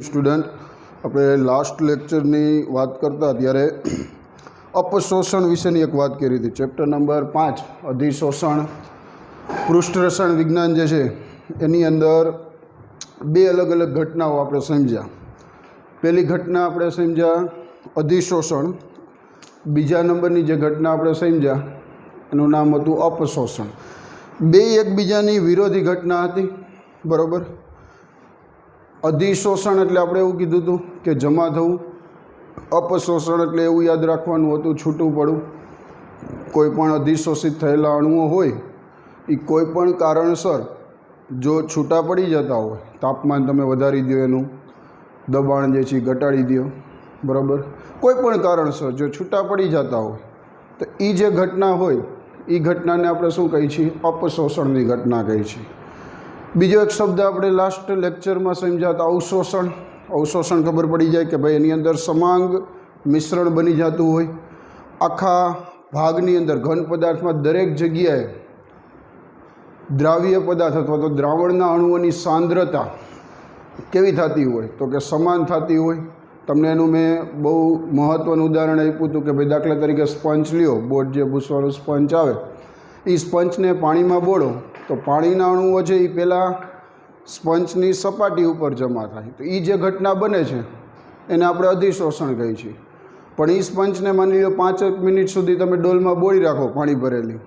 Student, આપણે last લેક્ચરની વાત કરતા ત્યારે અપશોષણ વિશેની એક વાત કરી હતી. ચેપ્ટર નંબર 5 અધિશોષણ પૃષ્ઠ રસાયણ વિજ્ઞાન જે છે એની અંદર બે અલગ અલગ ઘટનાઓ આપણે સમજ્યા. પહેલી ઘટના આપણે સમજ્યા અધિશોષણ, બીજા નંબરની જે ઘટના આપણે સમજ્યા એનું નામ હતું અપશોષણ. બે એકબીજાની વિરોધી ઘટના હતી, બરાબર. અધિશોષણ એટલે આપણે એવું કીધું હતું કે જમા થવું, અપશોષણ એટલે એવું યાદ રાખવાનું હતું છૂટું પડવું. કોઈ પણ અધિશોષિત થયેલા અણુઓ હોય એ કોઈ પણ કારણસર જો છૂટા પડી જતા હોય, તાપમાન તમે વધારી દો, એનું દબાણ જે છે ઘટાડી દો, બરાબર, કોઈ પણ કારણસર જો છૂટા પડી જતા હોય તો એ જે ઘટના હોય એ ઘટનાને આપણે શું કહીએ છીએ? અપશોષણની ઘટના કહીએ છીએ. બીજો એક શબ્દ આપણે લાસ્ટ લેક્ચરમાં સમજ્યા હતા અવશોષણ. અવશોષણ ખબર પડી જાય કે ભાઈ એની અંદર સમાંગ મિશ્રણ બની જતું હોય. આખા ભાગની અંદર ઘન પદાર્થમાં દરેક જગ્યાએ દ્રાવ્ય પદાર્થ અથવા તો દ્રાવણના અણુઓની સાંદ્રતા કેવી થતી હોય? તો કે સમાન થતી હોય. તમને એનું મેં બહુ મહત્ત્વનું ઉદાહરણ આપ્યું હતું કે ભાઈ દાખલા તરીકે સ્પંચ લ્યો, બોટ જે ભૂસવાનું સ્પંચ આવે, એ સ્પંચને પાણીમાં બોળો તો પાણીના અણુઓ છે એ પહેલાં સ્પંચની સપાટી ઉપર જમા થાય. તો એ જે ઘટના બને છે એને આપણે અધિશોષણ કહીએ છીએ. પણ એ સ્પંચને માની લો 5 મિનિટ સુધી તમે ડોલમાં બોળી રાખો પાણી ભરેલી,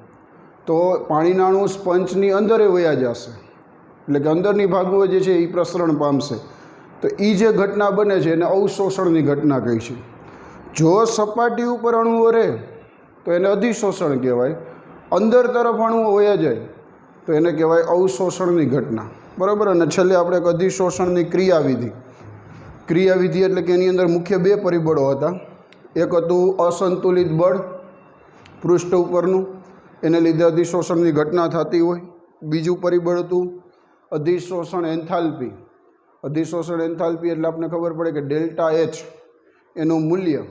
તો પાણીના અણુ સ્પંચની અંદરે વયા જશે, એટલે કે અંદરની ભાગો જે છે એ પ્રસરણ પામશે. તો એ જે ઘટના બને છે એને અવશોષણની ઘટના કહી છે. જો સપાટી ઉપર અણુઓ રહે તો એને અધિશોષણ કહેવાય. અંદર તરફ અણુઓ વયા જાય તો એને કહેવાય અવશોષણની ઘટના, બરાબર. અને છેલ્લે આપણે એક અધિશોષણની ક્રિયાવિધિ. ક્રિયાવિધિ એટલે કે એની અંદર મુખ્ય બે પરિબળો હતા. એક હતું અસંતુલિત બળ પૃષ્ઠ ઉપરનું, એને લીધે અધિશોષણની ઘટના થતી હોય. બીજું પરિબળ હતું અધિશોષણ એન્થાલ્પી. અધિશોષણ એન્થાલ્પી એટલે આપણને ખબર પડે કે ડેલ્ટા એચ એનું મૂલ્ય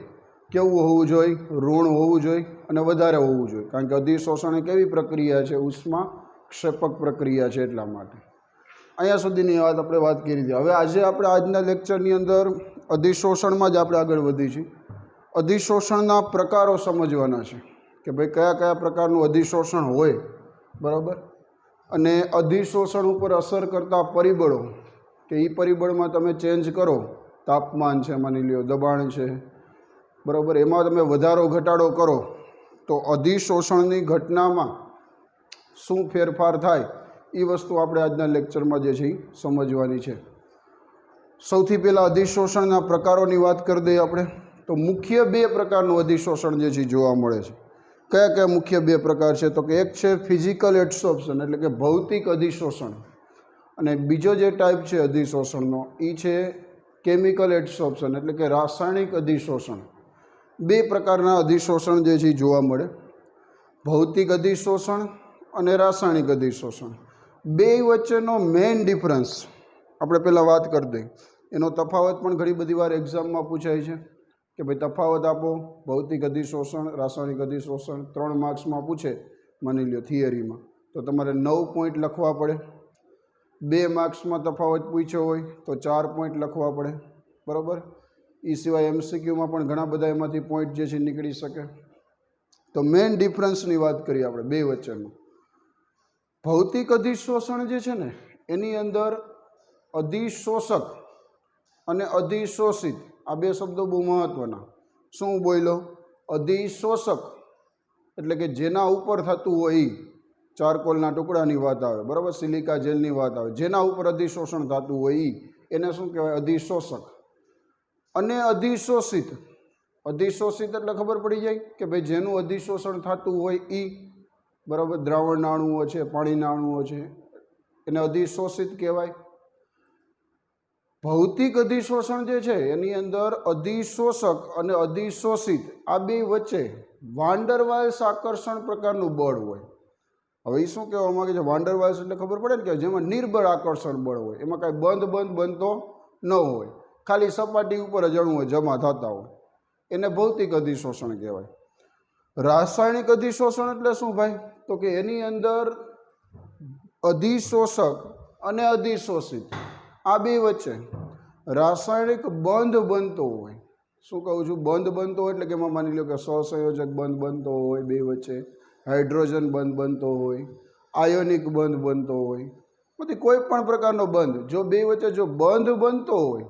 કેવું હોવું જોઈએ? ઋણ હોવું જોઈએ અને વધારે હોવું જોઈએ. કારણ કે અધિશોષણ એ કેવી પ્રક્રિયા છે? ઉષ્મા ક્ષેપક પ્રક્રિયા છે. એટલા માટે અહીંયા સુધીની આપણે વાત કરી હતી. હવે આજે આપણે આજના લેક્ચરની અંદર અધિશોષણમાં જ આપણે આગળ વધી છીએ. અધિશોષણના પ્રકારો સમજવાના છે કે ભાઈ કયા કયા પ્રકારનું અધિશોષણ હોય, બરાબર. અને અધિશોષણ ઉપર અસર કરતા પરિબળો કે એ પરિબળમાં તમે ચેન્જ કરો, તાપમાન છે માની લ્યો, દબાણ છે, બરાબર, એમાં તમે વધારો ઘટાડો કરો તો અધિશોષણની ઘટનામાં શું ફેરફાર થાય એ વસ્તુ આપણે આજના લેક્ચરમાં જે છે એ સમજવાની છે. સૌથી પહેલાં અધિશોષણના પ્રકારોની વાત કરી દઈએ આપણે. તો મુખ્ય બે પ્રકારનું અધિશોષણ જે છે જોવા મળે છે. કયા કયા મુખ્ય બે પ્રકાર છે? તો કે એક છે ફિઝિકલ એડસોર્પ્શન એટલે કે ભૌતિક અધિશોષણ, અને બીજો જે ટાઈપ છે અધિશોષણનો એ છે કેમિકલ એડસોર્પ્શન એટલે કે રાસાયણિક અધિશોષણ. બે પ્રકારના અધિશોષણ જે છે જોવા મળે, ભૌતિક અધિશોષણ અને રાસાયણિક અધિશોષણ. બે વચ્ચેનો મેઇન ડિફરન્સ આપણે પહેલાં વાત કરી દઈએ. એનો તફાવત પણ ઘણી બધી વાર એક્ઝામમાં પૂછાય છે કે ભાઈ તફાવત આપો, ભૌતિક અધિશોષણ, રાસાયણિક અધિશોષણ. 3 માર્ક્સમાં પૂછે માની લો થિયરીમાં, તો તમારે 9 પોઈન્ટ લખવા પડે. 2 માર્ક્સમાં તફાવત પૂછ્યો હોય તો 4 પોઈન્ટ લખવા પડે, બરાબર. એ સિવાય એમસીક્યુમાં પણ ઘણા બધા એમાંથી પોઈન્ટ જે છે નીકળી શકે. તો મેઇન ડિફરન્સની વાત કરીએ આપણે બે વચ્ચેનું. ભૌતિક અધિશોષણ જે છે ને એની અંદર અધિશોષક અને અધિશોષિત આ બે શબ્દો બહુ મહત્ત્વના. શું બોલ્યો? અધિશોષક એટલે કે જેના ઉપર થતું હોય એ, ચારકોલના ટુકડાની વાત આવે, બરાબર, સિલિકા જેલની વાત આવે, જેના ઉપર અધિશોષણ થતું હોય એને શું કહેવાય? અધિશોષક. અને અધિશોષિત. અધિશોષિત એટલે ખબર પડી જાય કે ભાઈ જેનું અધિશોષણ થતું હોય એ, બરાબર, દ્રાવણના અણુઓ છે, પાણીના અણુઓ છે, એને અધિશોષિત કહેવાય. ભૌતિક અધિશોષણ જે છે એની અંદર અધિશોષક અને અધિશોષિત આ બે વચ્ચે વાન્ડરવાલ્સ આકર્ષણ પ્રકારનું બળ હોય. હવે એ શું કહેવા માગે છે? વાન્ડરવાલ્સ એટલે ખબર પડે ને કે જેમાં નિર્બળ આકર્ષણ બળ હોય, એમાં કાંઈ બંધ બનતો ન હોય, ખાલી સપાટી ઉપર જ અણુઓ જમા થતા હોય, એને ભૌતિક અધિશોષણ કહેવાય. રાસાયણિક અધિશોષણ એટલે શું ભાઈ? તો કે એની અંદર અધિશોષક અને અધિશોષિત આ બે વચ્ચે રાસાયણિક બંધ બનતો હોય, શું કહું છું, બંધ બનતો હોય એટલે કે એમાં માની લો કે સહસંયોજક બંધ બનતો હોય બે વચ્ચે, હાઇડ્રોજન બંધ બનતો હોય, આયોનિક બંધ બનતો હોય, બધી કોઈ પણ પ્રકારનો બંધ જો બે વચ્ચે જો બંધ બનતો હોય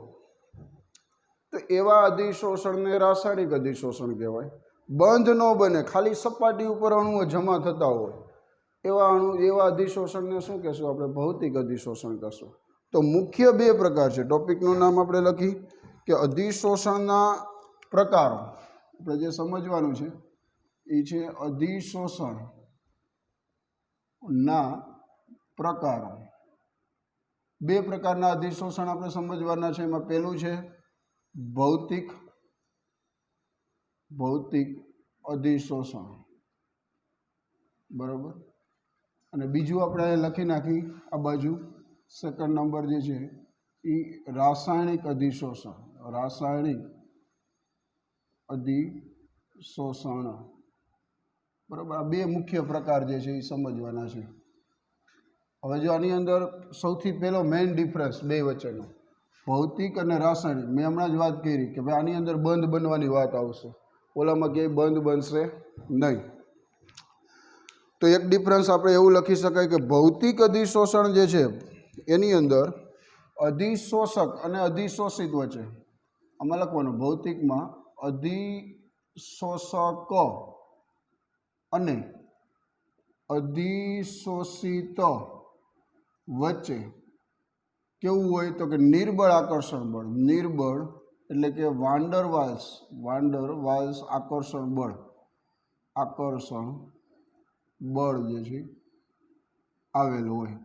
તો એવા અધિશોષણને રાસાયણિક અધિશોષણ કહેવાય. બંધ ન બને, ખાલી સપાટી ઉપર અણુઓ જમા થતા હોય એવા અધિશોષણને શું કહેશું આપણે? ભૌતિક અધિશોષણ કહેશું. તો મુખ્ય બે પ્રકાર છે. ટોપિકનું નામ આપણે લખી કે અધિશોષણના પ્રકારો. આપણે જે સમજવાનું છે એ છે અધિશોષણના પ્રકારો. બે પ્રકારના અધિશોષણ આપણે સમજવાના છે. એમાં પહેલું છે ભૌતિક અધિશોષણ, બરાબર. અને બીજું આપણે લખી નાખી આ બાજુ, સેકન્ડ નંબર જે છે એ રાસાયણિક અધિશોષણ. રાસાયણિક અધિશોષણ, બરાબર. આ બે મુખ્ય પ્રકાર જે છે એ સમજવાના છે. હવે જો આની અંદર સૌથી પહેલો મેઇન ડિફરન્સ બે વચ્ચેનો, ભૌતિક અને રાસાયણિક, મેં હમણાં જ વાત કરી કે ભાઈ આની અંદર બંધ બનવાની વાત આવશે, ઓલામાં ક્યાંય બંધ બનશે નહીં. તો એક ડિફરન્સ આપણે એવું લખી શકાય કે ભૌતિક અધિશોષણ જે છે એની અંદર અધિશોષક અને અધિશોષિત વચ્ચે, આમાં લખવાનું ભૌતિકમાં અધિશોષક અને અધિશોષિત વચ્ચે કેવું હોય તો કે નિર્બળ આકર્ષણ બળ. નિર્બળ એટલે કે વાન્ડર વાલ્સ આકર્ષણ બળ જે છે આવેલું હોય.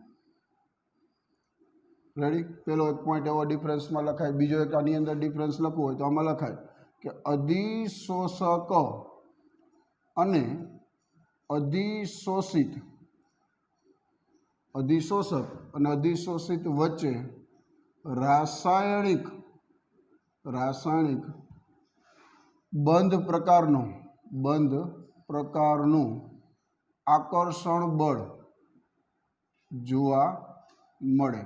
રેડી? પેલો એક પોઈન્ટ એવો ડિફરન્સમાં લખાય. બીજો એક આની અંદર ડિફરન્સ લખવું હોય તો આમાં લખાય કે અધિશોષક અને અધિશોષિત વચ્ચે રાસાયણિક બંધ પ્રકારનું આકર્ષણ બળ જોવા મળે.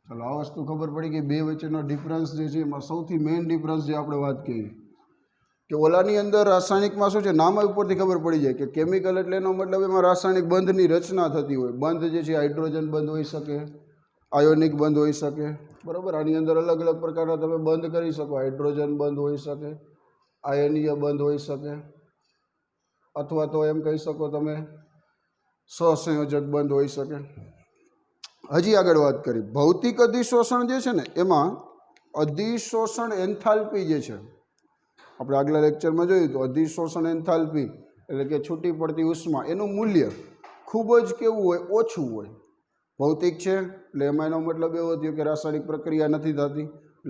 ચાલો, આ વસ્તુ ખબર પડી કે બે વચ્ચેનો ડિફરન્સ જે છે એમાં સૌથી મેઇન ડિફરન્સ જે આપણે વાત કરી કે ઓલાની અંદર રાસાયણિકમાં શું છે, નામ ઉપરથી ખબર પડી જાય કે કેમિકલ એટલે એનો મતલબ એમાં રાસાયણિક બંધની રચના થતી હોય. બંધ જે છે હાઇડ્રોજન બંધ હોઈ શકે, આયોનિક બંધ હોઈ શકે, બરાબર. આની અંદર અલગ અલગ પ્રકારના તમે બંધ કરી શકો. હાઇડ્રોજન બંધ હોઈ શકે, આયનીય બંધ હોઈ શકે, અથવા તો એમ કહી શકો તમે સહસંયોજક બંધ હોઈ શકે. હજી આગળ વાત કરી ભૌતિક અધિશોષણ જે છે ને એમાં અધિશોષણ એન્થાલ્પી જે છે, આપણે આગલા લેક્ચરમાં જોયું તો અધિશોષણ એન્થાલ્પી એટલે કે છૂટી પડતી ઉષ્મા, એનું મૂલ્ય ખૂબ જ કેવું હોય? ઓછું હોય. ભૌતિક છે એટલે એમાં એનો મતલબ એવો થયો કે રાસાયણિક પ્રક્રિયા નથી થતી,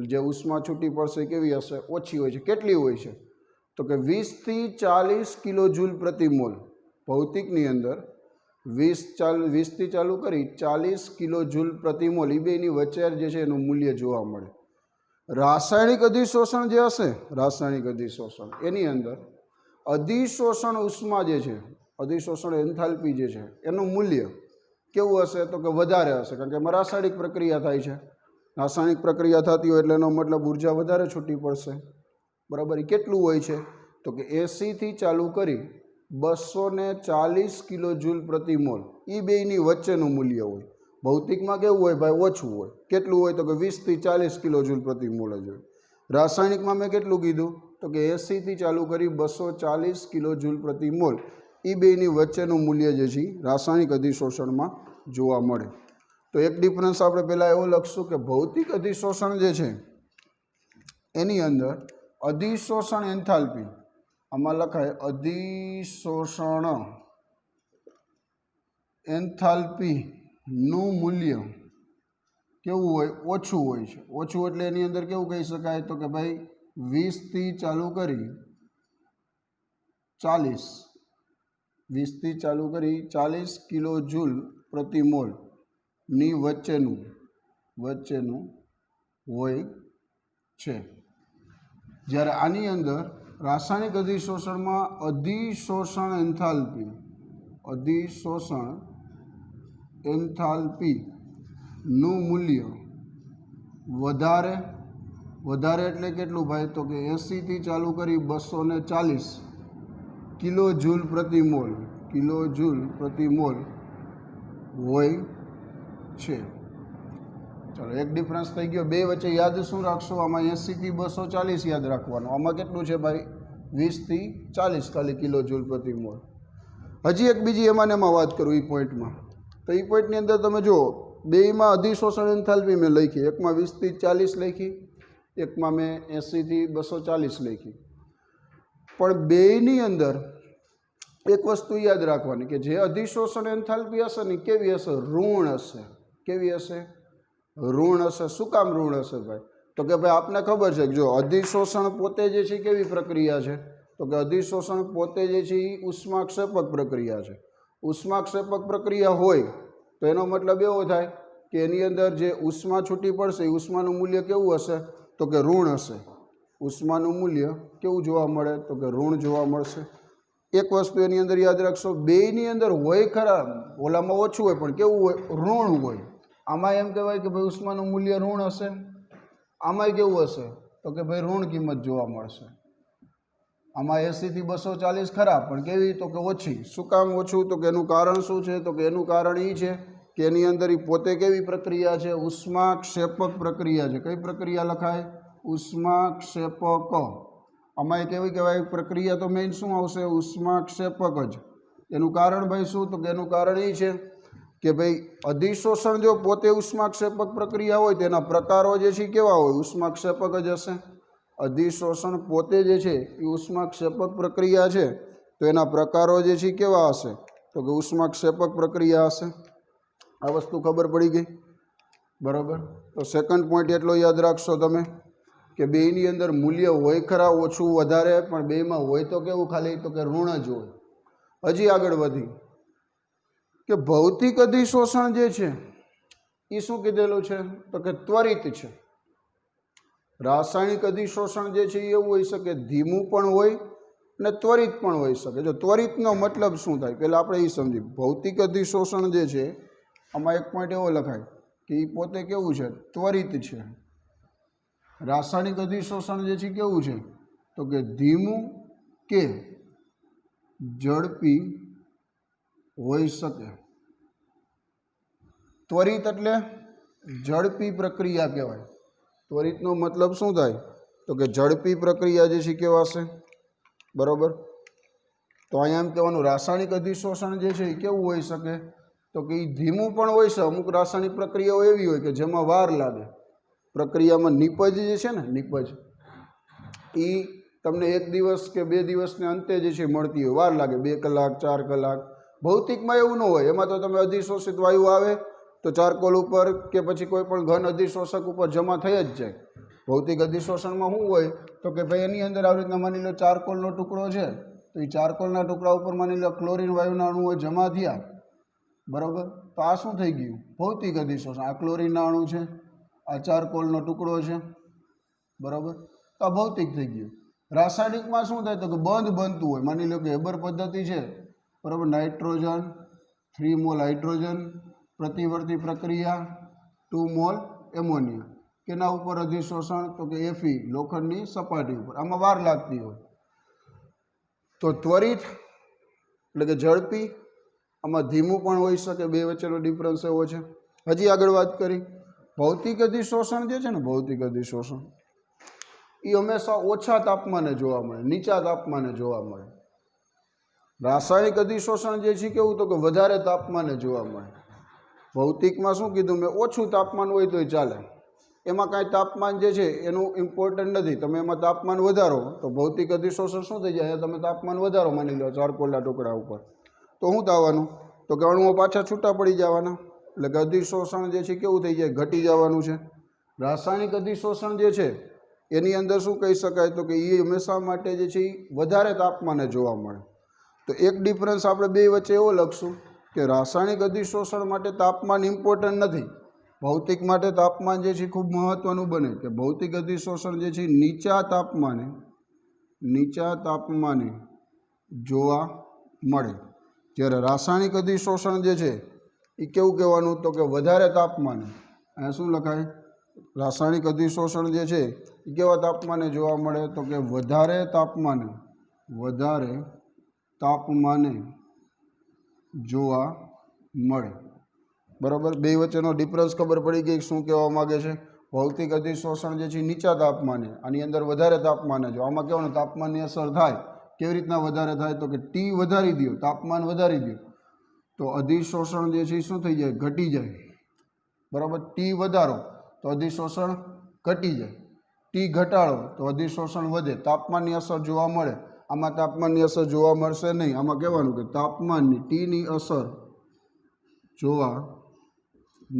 જે ઉષ્મા છૂટી પડશે કેવી હશે? ઓછી હોય છે. કેટલી હોય છે તો કે 20 થી 40 કિલો જૂલ પ્રતિ મોલ. ભૌતિકની અંદર 20 થી ચાલુ કરી 40 કિલો જૂલ પ્રતિ મોલ, એ બેની વચ્ચે જે છે એનું મૂલ્ય જોવા મળે. રાસાયણિક અધિશોષણ જે હશે, રાસાયણિક અધિશોષણ એની અંદર અધિશોષણ ઉષ્મા જે છે, અધિશોષણ એન્થાલ્પી જે છે એનું મૂલ્ય કેવું હશે તો કે વધારે હશે, કારણ કે એમાં રાસાયણિક પ્રક્રિયા થાય છે. રાસાયણિક પ્રક્રિયા થતી હોય એટલે એનો મતલબ ઉર્જા વધારે છૂટી પડશે, બરાબર. એ કેટલું હોય છે તો કે 80 થી ચાલુ કરી 240 કિલો જૂલ પ્રતિ મોલ, એ બેની વચ્ચેનું મૂલ્ય હોય. ભૌતિકમાં કેવું હોય ભાઈ? ઓછું હોય. કેટલું હોય તો કે 20 થી 40 કિલો જૂલ પ્રતિ મોલ જ હોય. રાસાયણિકમાં મેં કેટલું કીધું તો કે 80 થી ચાલુ કરી 240 કિલો જૂલ પ્રતિ મોલ, એ બેની વચ્ચેનું મૂલ્ય જે છે રાસાયણિક અધિશોષણમાં જોવા મળે. તો એક ડિફરન્સ આપણે પહેલાં એવો લખશું કે ભૌતિક અધિશોષણ જે છે એની અંદર અધિશોષણ એન્થાલ્પી, આમાં લખાય અધિશોષણ એન્થાલ્પીનું મૂલ્ય કેવું હોય? ઓછું હોય છે. ઓછું એટલે એની અંદર કેવું કહી શકાય તો કે ભાઈ 20 થી ચાલુ કરી 40 કિલો જૂલ પ્રતિ મોલ ની વચ્ચેનું હોય છે. જ્યારે આની અંદર રાસાયણિક અધિશોષણમાં અધિશોષણ એન્થાલ્પીનું મૂલ્ય વધારે વધારે એટલે કેટલું ભાઈ? તો કે 80થી ચાલુ કરી 240 કિલો જૂલ પ્રતિ મોલ, કિલો જૂલ પ્રતિ મોલ હોય છે. ચાલો, એક ડિફરન્સ થઈ ગયો. બે વચ્ચે યાદ શું રાખશો? આમાં 80થી 240 યાદ રાખવાનું. આમાં કેટલું છે ભાઈ? 20થી 40 ખાલી કિલો જૂલ પ્રતિ મોલ. હજી એક બીજી એમાં ને એમાં વાત કરું એ પોઈન્ટમાં. તો એ પોઈન્ટની અંદર તમે જુઓ, બેયમાં અધિશોષણ એન્થાલ્પી મેં લખી. એકમાં 20થી 40 લખી, એકમાં મેં 80થી 240 લખી. પણ બેયની અંદર એક વસ્તુ યાદ રાખવાની કે જે અધિશોષણ એન્થાલ્પી હશે ને કેવી હશે? ઋણ હશે. કેવી હશે? ઋણ હશે. શું કામ ઋણ હશે ભાઈ? તો કે ભાઈ આપને ખબર છે કે જો અધિશોષણ પોતે જે છે કેવી પ્રક્રિયા છે? તો કે અધિશોષણ પોતે જે છે એ ઉષ્માક્ષેપક પ્રક્રિયા છે. ઉષ્માક્ષેપક પ્રક્રિયા હોય તો એનો મતલબ એવો થાય કે એની અંદર જે ઉષ્મા છૂટી પડશે એ ઉષ્માનું મૂલ્ય કેવું હશે? તો કે ઋણ હશે. ઉષ્માનું મૂલ્ય કેવું જોવા મળે? તો કે ઋણ જોવા મળશે. એક વસ્તુ એની અંદર યાદ રાખશો, બેયની અંદર હોય ખરા, ઓલામાં ઓછું હોય પણ કેવું હોય? ઋણ હોય. આમાં એમ કહેવાય કે ભાઈ ઉષ્માનું મૂલ્ય ઋણ હશે, આમાંય કેવું હશે? તો કે ભાઈ ઋણ કિંમત જોવા મળશે. આમાં 80થી 240 ખરા પણ કેવી? તો કે ઓછી. શું કામ ઓછું? તો કે એનું કારણ શું છે? તો કે એનું કારણ એ છે કે એની અંદર એ પોતે કેવી પ્રક્રિયા છે? ઉષ્માક્ષેપક પ્રક્રિયા છે. કઈ પ્રક્રિયા લખાય? ઉષ્માક્ષેપક. આમાં એ કેવી કહેવાય પ્રક્રિયા? તો મેઇન શું આવશે? ઉષ્માક્ષેપક જ. એનું કારણ ભાઈ શું? તો કે એનું કારણ એ છે કે ભાઈ અધિશોષણ જો પોતે ઉષ્માક્ષેપક પ્રક્રિયા હોય તેના પ્રકારો જે છે કેવા હોય? ઉષ્માક્ષેપક જ હશે. અધિશોષણ પોતે જે છે એ ઉષ્માક્ષેપક પ્રક્રિયા છે તો એના પ્રકારો જે છે કેવા હશે? તો કે ઉષ્માક્ષેપક પ્રક્રિયા હશે. આ વસ્તુ ખબર પડી ગઈ? બરાબર. તો સેકન્ડ પોઈન્ટ એટલો યાદ રાખશો તમે કે બેયની અંદર મૂલ્ય હોય ખરા, ઓછું વધારે, પણ બેયમાં હોય તો કેવું ખાલી? તો કે ઋણ જ હોય. હજી આગળ વધી કે ભૌતિક અધિશોષણ જે છે એ શું કીધેલું છે? તો કે ત્વરિત છે. રાસાયણિક અધિશોષણ જે છે એ એવું હોઈ શકે, ધીમું પણ હોય અને ત્વરિત પણ હોઈ શકે. જો ત્વરિતનો મતલબ શું થાય પહેલાં આપણે એ સમજીએ. ભૌતિક અધિશોષણ જે છે આમાં એક પોઈન્ટ એવો લખાય કે એ પોતે કેવું છે? ત્વરિત છે. રાસાયણિક અધિશોષણ જે છે કેવું છે? તો કે ધીમું કે ઝડપી હોઈ શકે. ત્વરિત એટલે ઝડપી પ્રક્રિયા કહેવાય. ત્વરિતનો મતલબ શું થાય? તો કે ઝડપી પ્રક્રિયા જે છે કેવાશે. બરાબર. તો અહીંયા એમ કહેવાનું રાસાયણિક અધિશોષણ જે છે એ કેવું હોઈ શકે? તો કે એ ધીમું પણ હોય છે. અમુક રાસાયણિક પ્રક્રિયાઓ એવી હોય કે જેમાં વાર લાગે. પ્રક્રિયામાં નિપજ જે છે ને, નિપજ એ તમને 1 દિવસ કે 2 દિવસને અંતે જે છે મળતી હોય, વાર લાગે 2 કલાક 4 કલાક. ભૌતિકમાં એવું ન હોય. એમાં તો તમે અધિશોષિત વાયુ આવે તો ચારકોલ ઉપર કે પછી કોઈ પણ ઘન અધિશોષક ઉપર જમા થઈ જ જાય. ભૌતિક અધિશોષણમાં શું હોય? તો કે ભાઈ એની અંદર આવી રીતના માની લો ચારકોલનો ટુકડો છે તો એ ચારકોલના ટુકડા ઉપર માની લો ક્લોરીન વાયુના અણુઓ જમા થયા. બરાબર. તો આ શું થઈ ગયું? ભૌતિક અધિશોષણ. આ ક્લોરીનના અણુ છે, આ ચારકોલનો ટુકડો છે. બરાબર. તો આ ભૌતિક થઈ ગયું. રાસાયણિકમાં શું થાય? તો કે બંધ બનતું હોય. માની લો કે હેબર પદ્ધતિ છે. બરાબર. નાઇટ્રોજન 3 મોલ હાઇડ્રોજન, પ્રતિવર્તી પ્રક્રિયા 2 મોલ એમોનિયા. કેના ઉપર અધિશોષણ? તો કે Fe, લોખંડની સપાટી ઉપર. આમાં વાર લાગતી હોય. તો ત્વરિત એટલે કે ઝડપી, આમાં ધીમું પણ હોઈ શકે. બે વચ્ચેનો ડિફરન્સ એવો છે. હજી આગળ વાત કરી. ભૌતિક અધિશોષણ જે છે ને, ભૌતિક અધિશોષણ એ હંમેશા ઓછા તાપમાને જોવા મળે, નીચા તાપમાને જોવા મળે. રાસાયણિક અધિશોષણ જે છે કેવું? તો કે વધારે તાપમાને જોવા મળે. ભૌતિકમાં શું કીધું મેં? ઓછું તાપમાન હોય તોય ચાલે. એમાં કાંઈ તાપમાન જે છે એનું ઇમ્પોર્ટન્ટ નથી. તમે એમાં તાપમાન વધારો તો ભૌતિક અધિશોષણ શું થઈ જાય? તમે તાપમાન વધારો માની લો ચારકોલના ટુકડા ઉપર, તો શું થવાનું? તો કે અણુઓ પાછા છૂટા પડી જવાના. એટલે કે અધિશોષણ જે છે કેવું થઈ જાય? ઘટી જવાનું છે. રાસાયણિક અધિશોષણ જે છે એની અંદર શું કહી શકાય? તો કે એ હંમેશા માટે જે છે એ વધારે તાપમાને જોવા મળે. તો એક ડિફરન્સ આપણે બે વચ્ચે એવો લખશું કે રાસાયણિક અધિશોષણ માટે તાપમાન ઇમ્પોર્ટન્ટ નથી. ભૌતિક માટે તાપમાન જે છે ખૂબ મહત્ત્વનું બને કે ભૌતિક અધિશોષણ જે છે નીચા તાપમાને જોવા મળે. જ્યારે રાસાયણિક અધિશોષણ જે છે એ કેવું કહેવાનું? તો કે વધારે તાપમાને. અહીંયા શું લખાય? રાસાયણિક અધિશોષણ જે છે એ કેવા તાપમાને જોવા મળે? તો કે વધારે તાપમાને જોવા મળે. બરાબર. બે વચ્ચેનો ડિફરન્સ ખબર પડી ગઈ. શું કહેવા માગે છે? ભૌતિક અધિશોષણ જે છે નીચા તાપમાને, આની અંદર વધારે તાપમાને. જો આમાં કહેવાનું તાપમાનની અસર થાય. કેવી રીતના વધારે થાય? તો કે ટી વધારી દો, તાપમાન વધારી દો તો અધિશોષણ જે છે એ શું થઈ જાય? ઘટી જાય. બરાબર. ટી વધારો તો અધિશોષણ ઘટી જાય, ટી ઘટાડો તો અધિશોષણ વધે. તાપમાનની અસર જોવા મળે. આમાં તાપમાનની અસર જોવા મળશે નહીં. આમાં કહેવાનું કે તાપમાનની ટીની અસર જોવા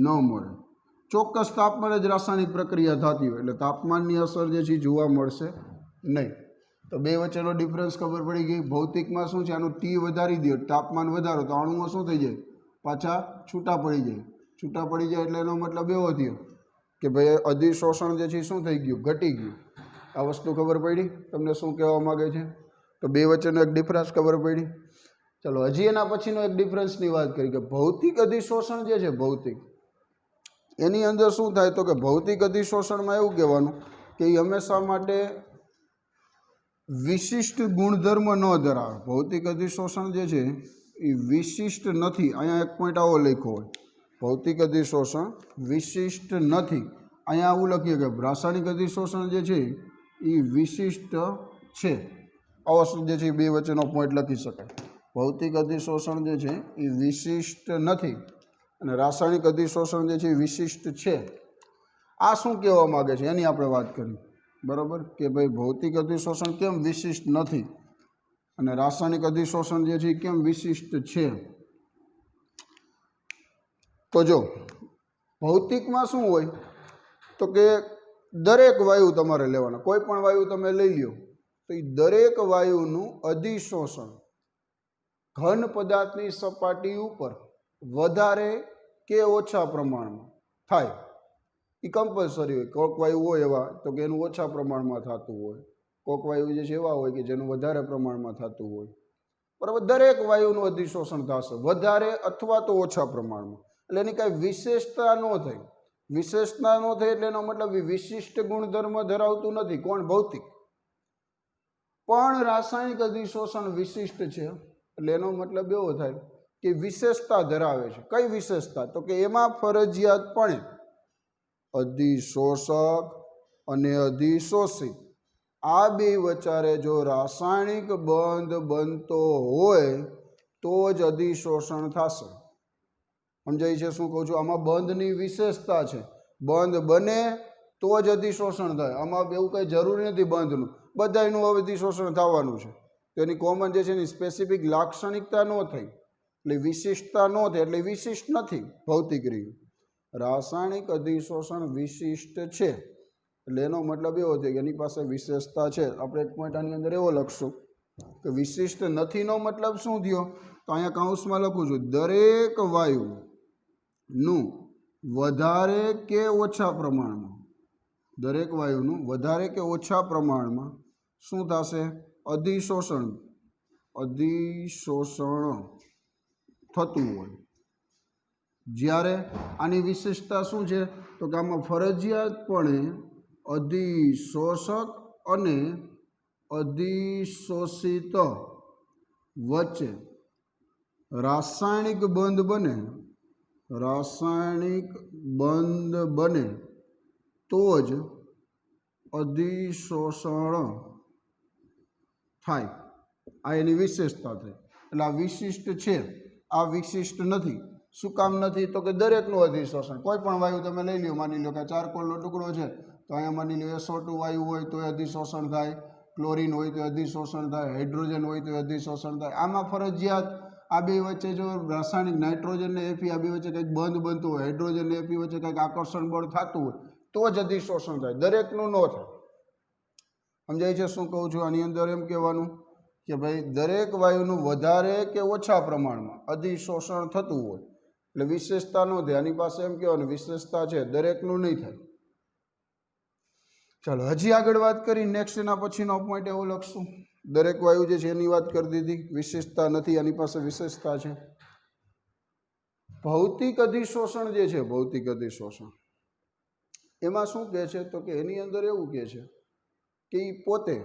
ન મળે. ચોક્કસ તાપમાને જ રાસાયણિક પ્રક્રિયા થતી હોય એટલે તાપમાનની અસર જે છે જોવા મળશે નહીં. તો બે વચ્ચેનો ડિફરન્સ ખબર પડી ગઈ. ભૌતિકમાં શું છે? આનું ટી વધારી દો, તાપમાન વધારો તો અણુઓ શું થઈ જાય? પાછા છૂટા પડી જાય. છૂટા પડી જાય એટલે એનો મતલબ એવો થયો કે ભાઈ અધિશોષણ જે છે શું થઈ ગયું? ઘટી ગયું. આ વસ્તુ ખબર પડી તમને શું કહેવા માગે છે? તો બે વચ્ચેનો એક ડિફરન્સ ખબર પડી. ચલો હજી એના પછીનો એક ડિફરન્સની વાત કરી કે ભૌતિક અધિશોષણ જે છે, ભૌતિક, એની અંદર શું થાય? તો કે ભૌતિક અધિશોષણમાં એવું કહેવાનું કે એ હંમેશા માટે વિશિષ્ટ ગુણધર્મ ન ધરાવે. ભૌતિક અધિશોષણ જે છે એ વિશિષ્ટ નથી. અહીંયા એક પોઈન્ટ આવો લખ્યો હોય, ભૌતિક અધિશોષણ વિશિષ્ટ નથી. અહીંયા આવું લખીએ કે રાસાયણિક અધિશોષણ જે છે એ વિશિષ્ટ છે. આવો જે છે બે વચ્ચેનો પોઈન્ટ લખી શકાય. ભૌતિક અધિશોષણ જે છે એ વિશિષ્ટ નથી અને રાસાયણિક અધિશોષણ જે છે એ વિશિષ્ટ છે. આ શું કહેવા માગે છે એની આપણે વાત કરી. બરાબર. કે ભાઈ ભૌતિક અધિશોષણ કેમ વિશિષ્ટ નથી અને રાસાયણિક અધિશોષણ જે છે એ કેમ વિશિષ્ટ છે? તો જો ભૌતિકમાં શું હોય તો કે દરેક વાયુ તમારે લેવાના. કોઈ પણ વાયુ તમે લઈ લ્યો તો એ દરેક વાયુનું અધિશોષણ ઘન પદાર્થની સપાટી ઉપર વધારે કે ઓછા પ્રમાણમાં થાય. એ કમ્પલસરી હોય. કોઈક વાયુ હોય એવા તો કે એનું ઓછા પ્રમાણમાં થતું હોય, કોઈક વાયુ જે છે એવા હોય કે જેનું વધારે પ્રમાણમાં થતું હોય. બરાબર. દરેક વાયુનું અધિશોષણ થશે વધારે અથવા તો ઓછા પ્રમાણમાં. એટલે એની કાંઈ વિશેષતા ન થઈ. વિશેષતા ન થઈ એટલે એનો મતલબ વિશિષ્ટ ગુણધર્મ ધરાવતું નથી. કોણ? ભૌતિક. પણ રાસાયણિક અધિશોષણ વિશિષ્ટ છે એટલે એનો મતલબ એવો થાય કે વિશેષતા ધરાવે છે. કઈ વિશેષતા? તો કે એમાં ફરજિયાતપણે અધિશોષક અને અધિશોષિત આ બે વચ્ચે જો રાસાયણિક બંધ બનતો હોય તો જ અધિશોષણ થશે. સમજાય છે શું કહું છું? આમાં બંધની વિશેષતા છે. બંધ બને તો જ અધિશોષણ થાય. આમાં એવું કંઈ જરૂરી નથી બંધનું. બધાનું અધિશોષણ થવાનું છે. તો એની કોમન જે છે એની સ્પેસિફિક લાક્ષણિકતા ન થઈ એટલે વિશિષ્ટતા ન થઈ એટલે વિશિષ્ટ નથી. ભૌતિક રહ્યું. રાસાયણિક અધિશોષણ વિશિષ્ટ છે એટલે એનો મતલબ એવો થાય કે એની પાસે વિશેષતા છે. આપણે એક પોઈન્ટ આની અંદર એવો લખશું કે વિશિષ્ટ નથીનો મતલબ શું થયો? તો અહીંયા કૌંસમાં લખું છું દરેક વાયુનું વધારે કે ઓછા પ્રમાણમાં, દરેક વાયુનું વધારે કે ઓછા પ્રમાણમાં શું થશે? અધિશોષણ થતું હોય. જ્યારે આની વિશેષતા શું છે? તો કે આમાં ફરજિયાતપણે અધિશોષક અને અધિશોષિત વચ્ચે રાસાયણિક બંધ બને તો જ અધિશોષણ થાય. આ એની વિશેષતા થઈ. એટલે આ વિશિષ્ટ છે, આ વિશિષ્ટ નથી. શું કામ નથી? તો કે દરેકનું અધિશોષણ. કોઈ પણ વાયુ તમે લઈ લો, માની લો કે ચારકોલનો ટુકડો છે તો અહીંયા માની લો SO2 વાયુ હોય તો એ અધિશોષણ થાય, ક્લોરીન હોય તો અધિશોષણ થાય, હાઇડ્રોજન હોય તો અધિશોષણ થાય. આમાં ફરજિયાત આ બે વચ્ચે જો રાસાયણિક નાઇટ્રોજન ને Fe આ બે વચ્ચે કંઈક બંધ બનતું હોય, હાઇડ્રોજન ને Fe વચ્ચે કંઈક આકર્ષણ બળ થતું હોય તો જ અધિશોષણ થાય. દરેકનું ન થાય. સમજાય છે શું કહું છું? આની અંદર એમ કહેવાનું કે ભાઈ દરેક વાયુનું વધારે કે ઓછા પ્રમાણમાં અધિશોષણ થતું હોય એટલે વિશેષતા ન થાય. આની પાસે એમ કહેવાનું વિશેષતા છે, દરેકનું નહીં થાય. ચાલો હજી આગળ વાત કરી. નેક્સ્ટ એના પછીનો પોઈન્ટ એવો લખશું. દરેક વાયુ જે છે એની વાત કરી દીધી. વિશેષતા નથી, આની પાસે વિશેષતા છે. ભૌતિક અધિશોષણ જે છે, ભૌતિક અધિશોષણ એમાં શું કહે છે તો કે એની અંદર એવું કહે છે કે એ પોતે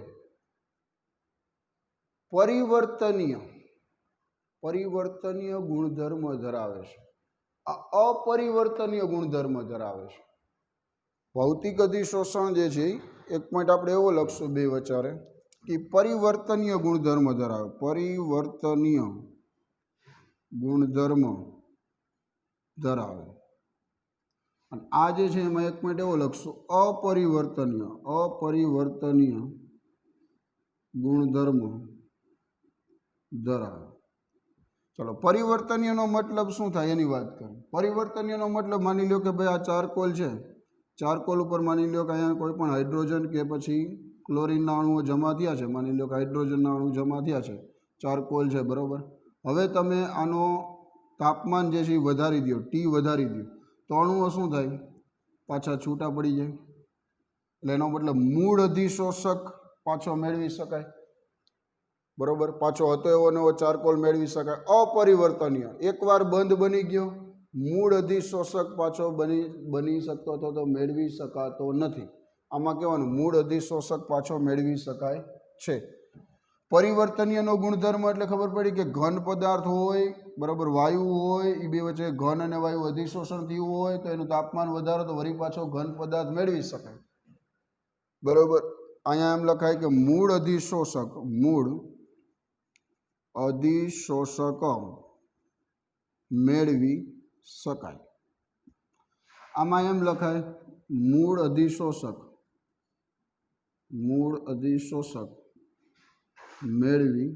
પરિવર્તનીય ગુણધર્મ ધરાવે છે. આ અપરિવર્તનીય ગુણધર્મ ધરાવે છે. ભૌતિક અધિશોષણ જે છે એક પોઈન્ટ આપણે એવો લખશું બે વચારે કે પરિવર્તનીય ગુણધર્મ ધરાવે. પરિવર્તનીય ગુણધર્મ ધરાવે. અને આ જે છે એમાં એક પોઈન્ટ એવો લખશું અપરિવર્તનીય ગુણધર્મ ધરાવે. ચલો, પરિવર્તનીયનો મતલબ શું થાય એની વાત કરીએ. પરિવર્તનીયનો મતલબ માની લો કે ભાઈ આ ચારકોલ છે, ચારકોલ ઉપર માની લો કે અહીંયા કોઈ પણ હાઇડ્રોજન કે પછી ક્લોરીનના અણુઓ જમા થયા છે. માની લો કે હાઇડ્રોજનના અણુ જમા થયા છે, ચારકોલ છે, બરાબર. હવે તમે આનો તાપમાન જે છે એ વધારી દો, ટી વધારી દો, તો અણુઓ શું થાય? પાછા છૂટા પડી જાય. એટલે એનો મતલબ મૂળ અધિશોષક પાછો મેળવી શકાય, બરાબર. પાછો હતો એવો નવો ચારકોલ મેળવી શકાય. અપરિવર્તનીય, એકવાર બંધ બની ગયો, મૂળ અધિશોષક પાછો બની શકતો તો મેળવી શકાતો નથી. આમાં કહેવાનું મૂળ અધિશોષક પાછો મેળવી શકાય છે. પરિવર્તનીયનો ગુણધર્મ એટલે ખબર પડી કે ઘન પદાર્થ હોય, બરાબર, વાયુ હોય, એ બે વચ્ચે ઘન અને વાયુ અધિશોષણ થયું હોય તો એનું તાપમાન વધારો તો વળી પાછો ઘન પદાર્થ મેળવી શકાય, બરાબર. અહીંયા એમ લખાય કે મૂળ અધિશોષક મેળવી શકાય. આમાં એમ લખાય મૂળ અધિશોષક મેળવી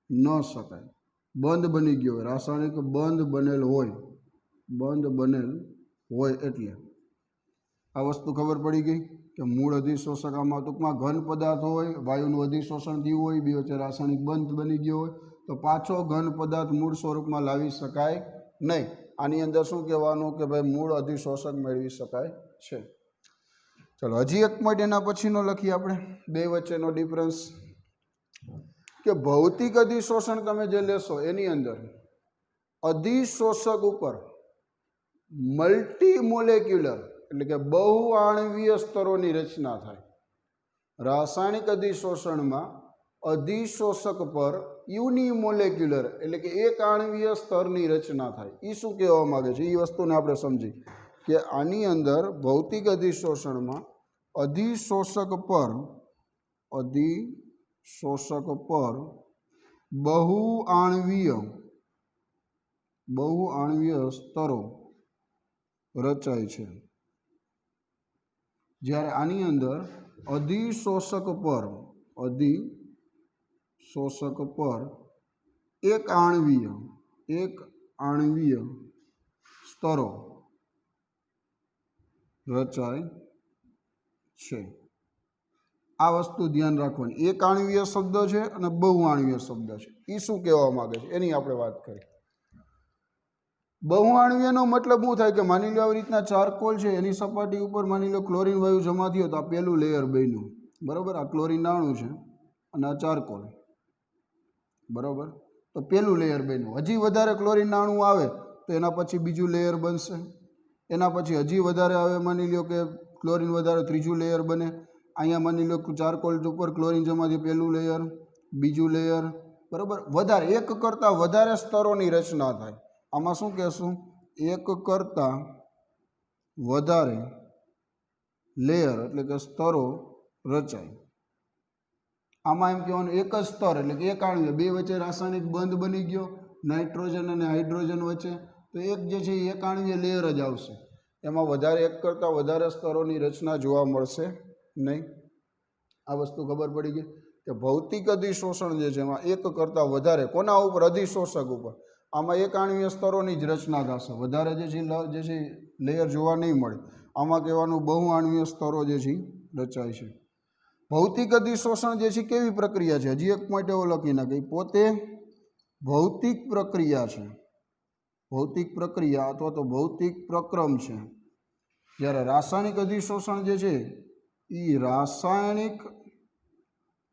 ન શકાય. બંધ બની ગયો હોય, રાસાયણિક બંધ બનેલ હોય એટલે આ વસ્તુ ખબર પડી ગઈ કે મૂળ અધિશોષક આમાં ટૂંકમાં ઘન પદાર્થ હોય, વાયુનું અધિશોષણ થયું હોય, બે વચ્ચે રાસાયણિક બંધ બની ગયો હોય તો પાછો ઘન પદાર્થ મૂળ સ્વરૂપમાં લાવી શકાય નહીં. આની અંદર શું કહેવાનું કે ભાઈ મૂળ અધિશોષક મેળવી શકાય છે. ચલો, હજી એક પોઈન્ટ એના પછીનો લખીએ આપણે, બે વચ્ચેનો ડિફરન્સ. કે ભૌતિક અધિશોષણ તમે જે લેશો એની અંદર અધિશોષક ઉપર મલ્ટીમોલેક્યુલર એટલે કે બહુઆણવીય સ્તરોની રચના થાય. રાસાયણિક અધિશોષણમાં અધિશોષક પર યુનિમોલેક્યુલર એટલે કે એક આણવીય સ્તરની રચના થાય. એ શું કહેવા માગે છે એ વસ્તુને આપણે સમજી કે આની અંદર ભૌતિક અધિશોષણમાં અધિશોષક પર બહુઆણવીય સ્તરો રચાય છે. જ્યારે આની અંદર અધિશોષક પર એક આણવીય સ્તરો રચાય છે. આ વસ્તુ ધ્યાન રાખવાની. એક આણવીય શબ્દ છે અને બહુઆણવીય શબ્દ છે. એ શું કહેવા માગે છે એની આપણે વાત કરીએ. બહુઆણવીયનો મતલબ શું થાય કે માની લો આવી રીતના ચારકોલ છે, એની સપાટી ઉપર માની લો ક્લોરીન વાયુ જમા થયો તો આ પહેલું લેયર બન્યું, બરાબર. આ ક્લોરીન અણુ છે અને આ ચારકોલ, બરાબર. તો પહેલું લેયર બન્યું. હજી વધારે ક્લોરીન અણુ આવે તો એના પછી બીજું લેયર બનશે. એના પછી હજી વધારે આવે, માની લો કે ક્લોરીન વધારે, ત્રીજું લેયર બને. અહીંયા માની લો ચારકોલ ઉપર ક્લોરીન જમા થયું, પહેલું લેયર, બીજું લેયર, બરાબર. વધારે, એક કરતાં વધારે સ્તરોની રચના થાય. આમાં શું કહેશું? એક કરતાં વધારે લેયર એટલે કે સ્તરો રચાય. આમાં એમ કહેવાનું એક જ સ્તર એટલે કે એક આણવીય, બે વચ્ચે રાસાયણિક બંધ બની ગયો નાઇટ્રોજન અને હાઇડ્રોજન વચ્ચે, તો એક જે છે એ એક આણવીય લેયર જ આવશે. એમાં વધારે, એક કરતાં વધારે સ્તરોની રચના જોવા મળશે નહીં. આ વસ્તુ ખબર પડી ગઈ કે ભૌતિક અધિશોષણ જે છે એમાં એક કરતાં વધારે, કોના ઉપર? અધિશોષક ઉપર. આમાં એક આણવીય સ્તરોની જ રચના થશે, વધારે જે છે લેયર જોવા નહીં મળે. આમાં કહેવાનું બહુઆણવીય સ્તરો જે છે રચાય છે. ભૌતિક અધિશોષણ જે છે કેવી પ્રક્રિયા છે? હજી એક પોઈન્ટ એવો લખી નાખે, પોતે ભૌતિક પ્રક્રિયા છે, ભૌતિક પ્રક્રિયા અથવા તો ભૌતિક પ્રક્રમ છે. જ્યારે રાસાયણિક અધિશોષણ જે છે એ રાસાયણિક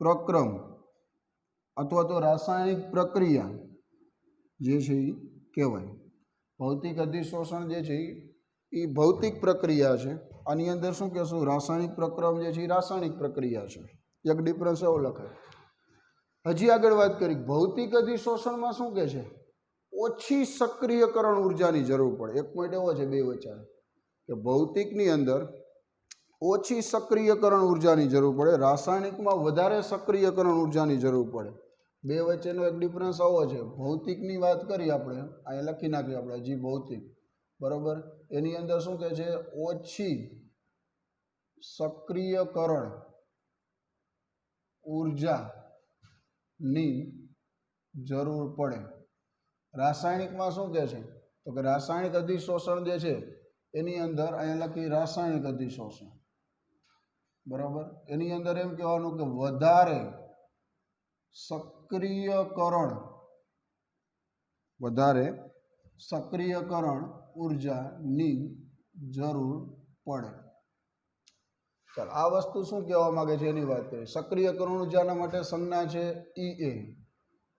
પ્રક્રમ અથવા તો રાસાયણિક પ્રક્રિયા જે છે એ કહેવાય. ભૌતિક અધિશોષણ જે છે એ એ ભૌતિક પ્રક્રિયા છે. આની અંદર શું કહેશું? રાસાયણિક પ્રક્રિયા જે છે એ રાસાયણિક પ્રક્રિયા છે. એક ડિફરન્સ એવો લખાય. હજી આગળ વાત કરી, ભૌતિક અધિશોષણમાં શું કહે છે? ઓછી સક્રિયકરણ ઉર્જાની જરૂર પડે. એક પોઈન્ટ એવો છે બે વચ્ચે કે ભૌતિકની અંદર ઓછી સક્રિયકરણ ઉર્જાની જરૂર પડે, રાસાયણિકમાં વધારે સક્રિયકરણ ઉર્જાની જરૂર પડે. બે વચ્ચેનો એક ડિફરન્સ આવો છે. ભૌતિકની વાત કરી આપણે, અહીંયા લખી નાખીએ આપણે હજી ભૌતિક, બરાબર. એની અંદર શું કહે છે? ઓછી સક્રિયકરણ ઉર્જાની જરૂર પડે. રાસાયણિકમાં શું કહે છે? તો કે રાસાયણિક અધિશોષણ જે છે એની અંદર અહીંયા લખી રાસાયણિક અધિશોષણ, બરાબર. એની અંદર એમ કહેવાનું કે વધારે સક્રિયકરણ ઉર્જાની જરૂર પડે. ચાલો, આ વસ્તુ શું કહેવા માંગે છે એની વાત કરીએ. સક્રિયકરણ ઉર્જાના માટે સંજ્ઞા છે EA,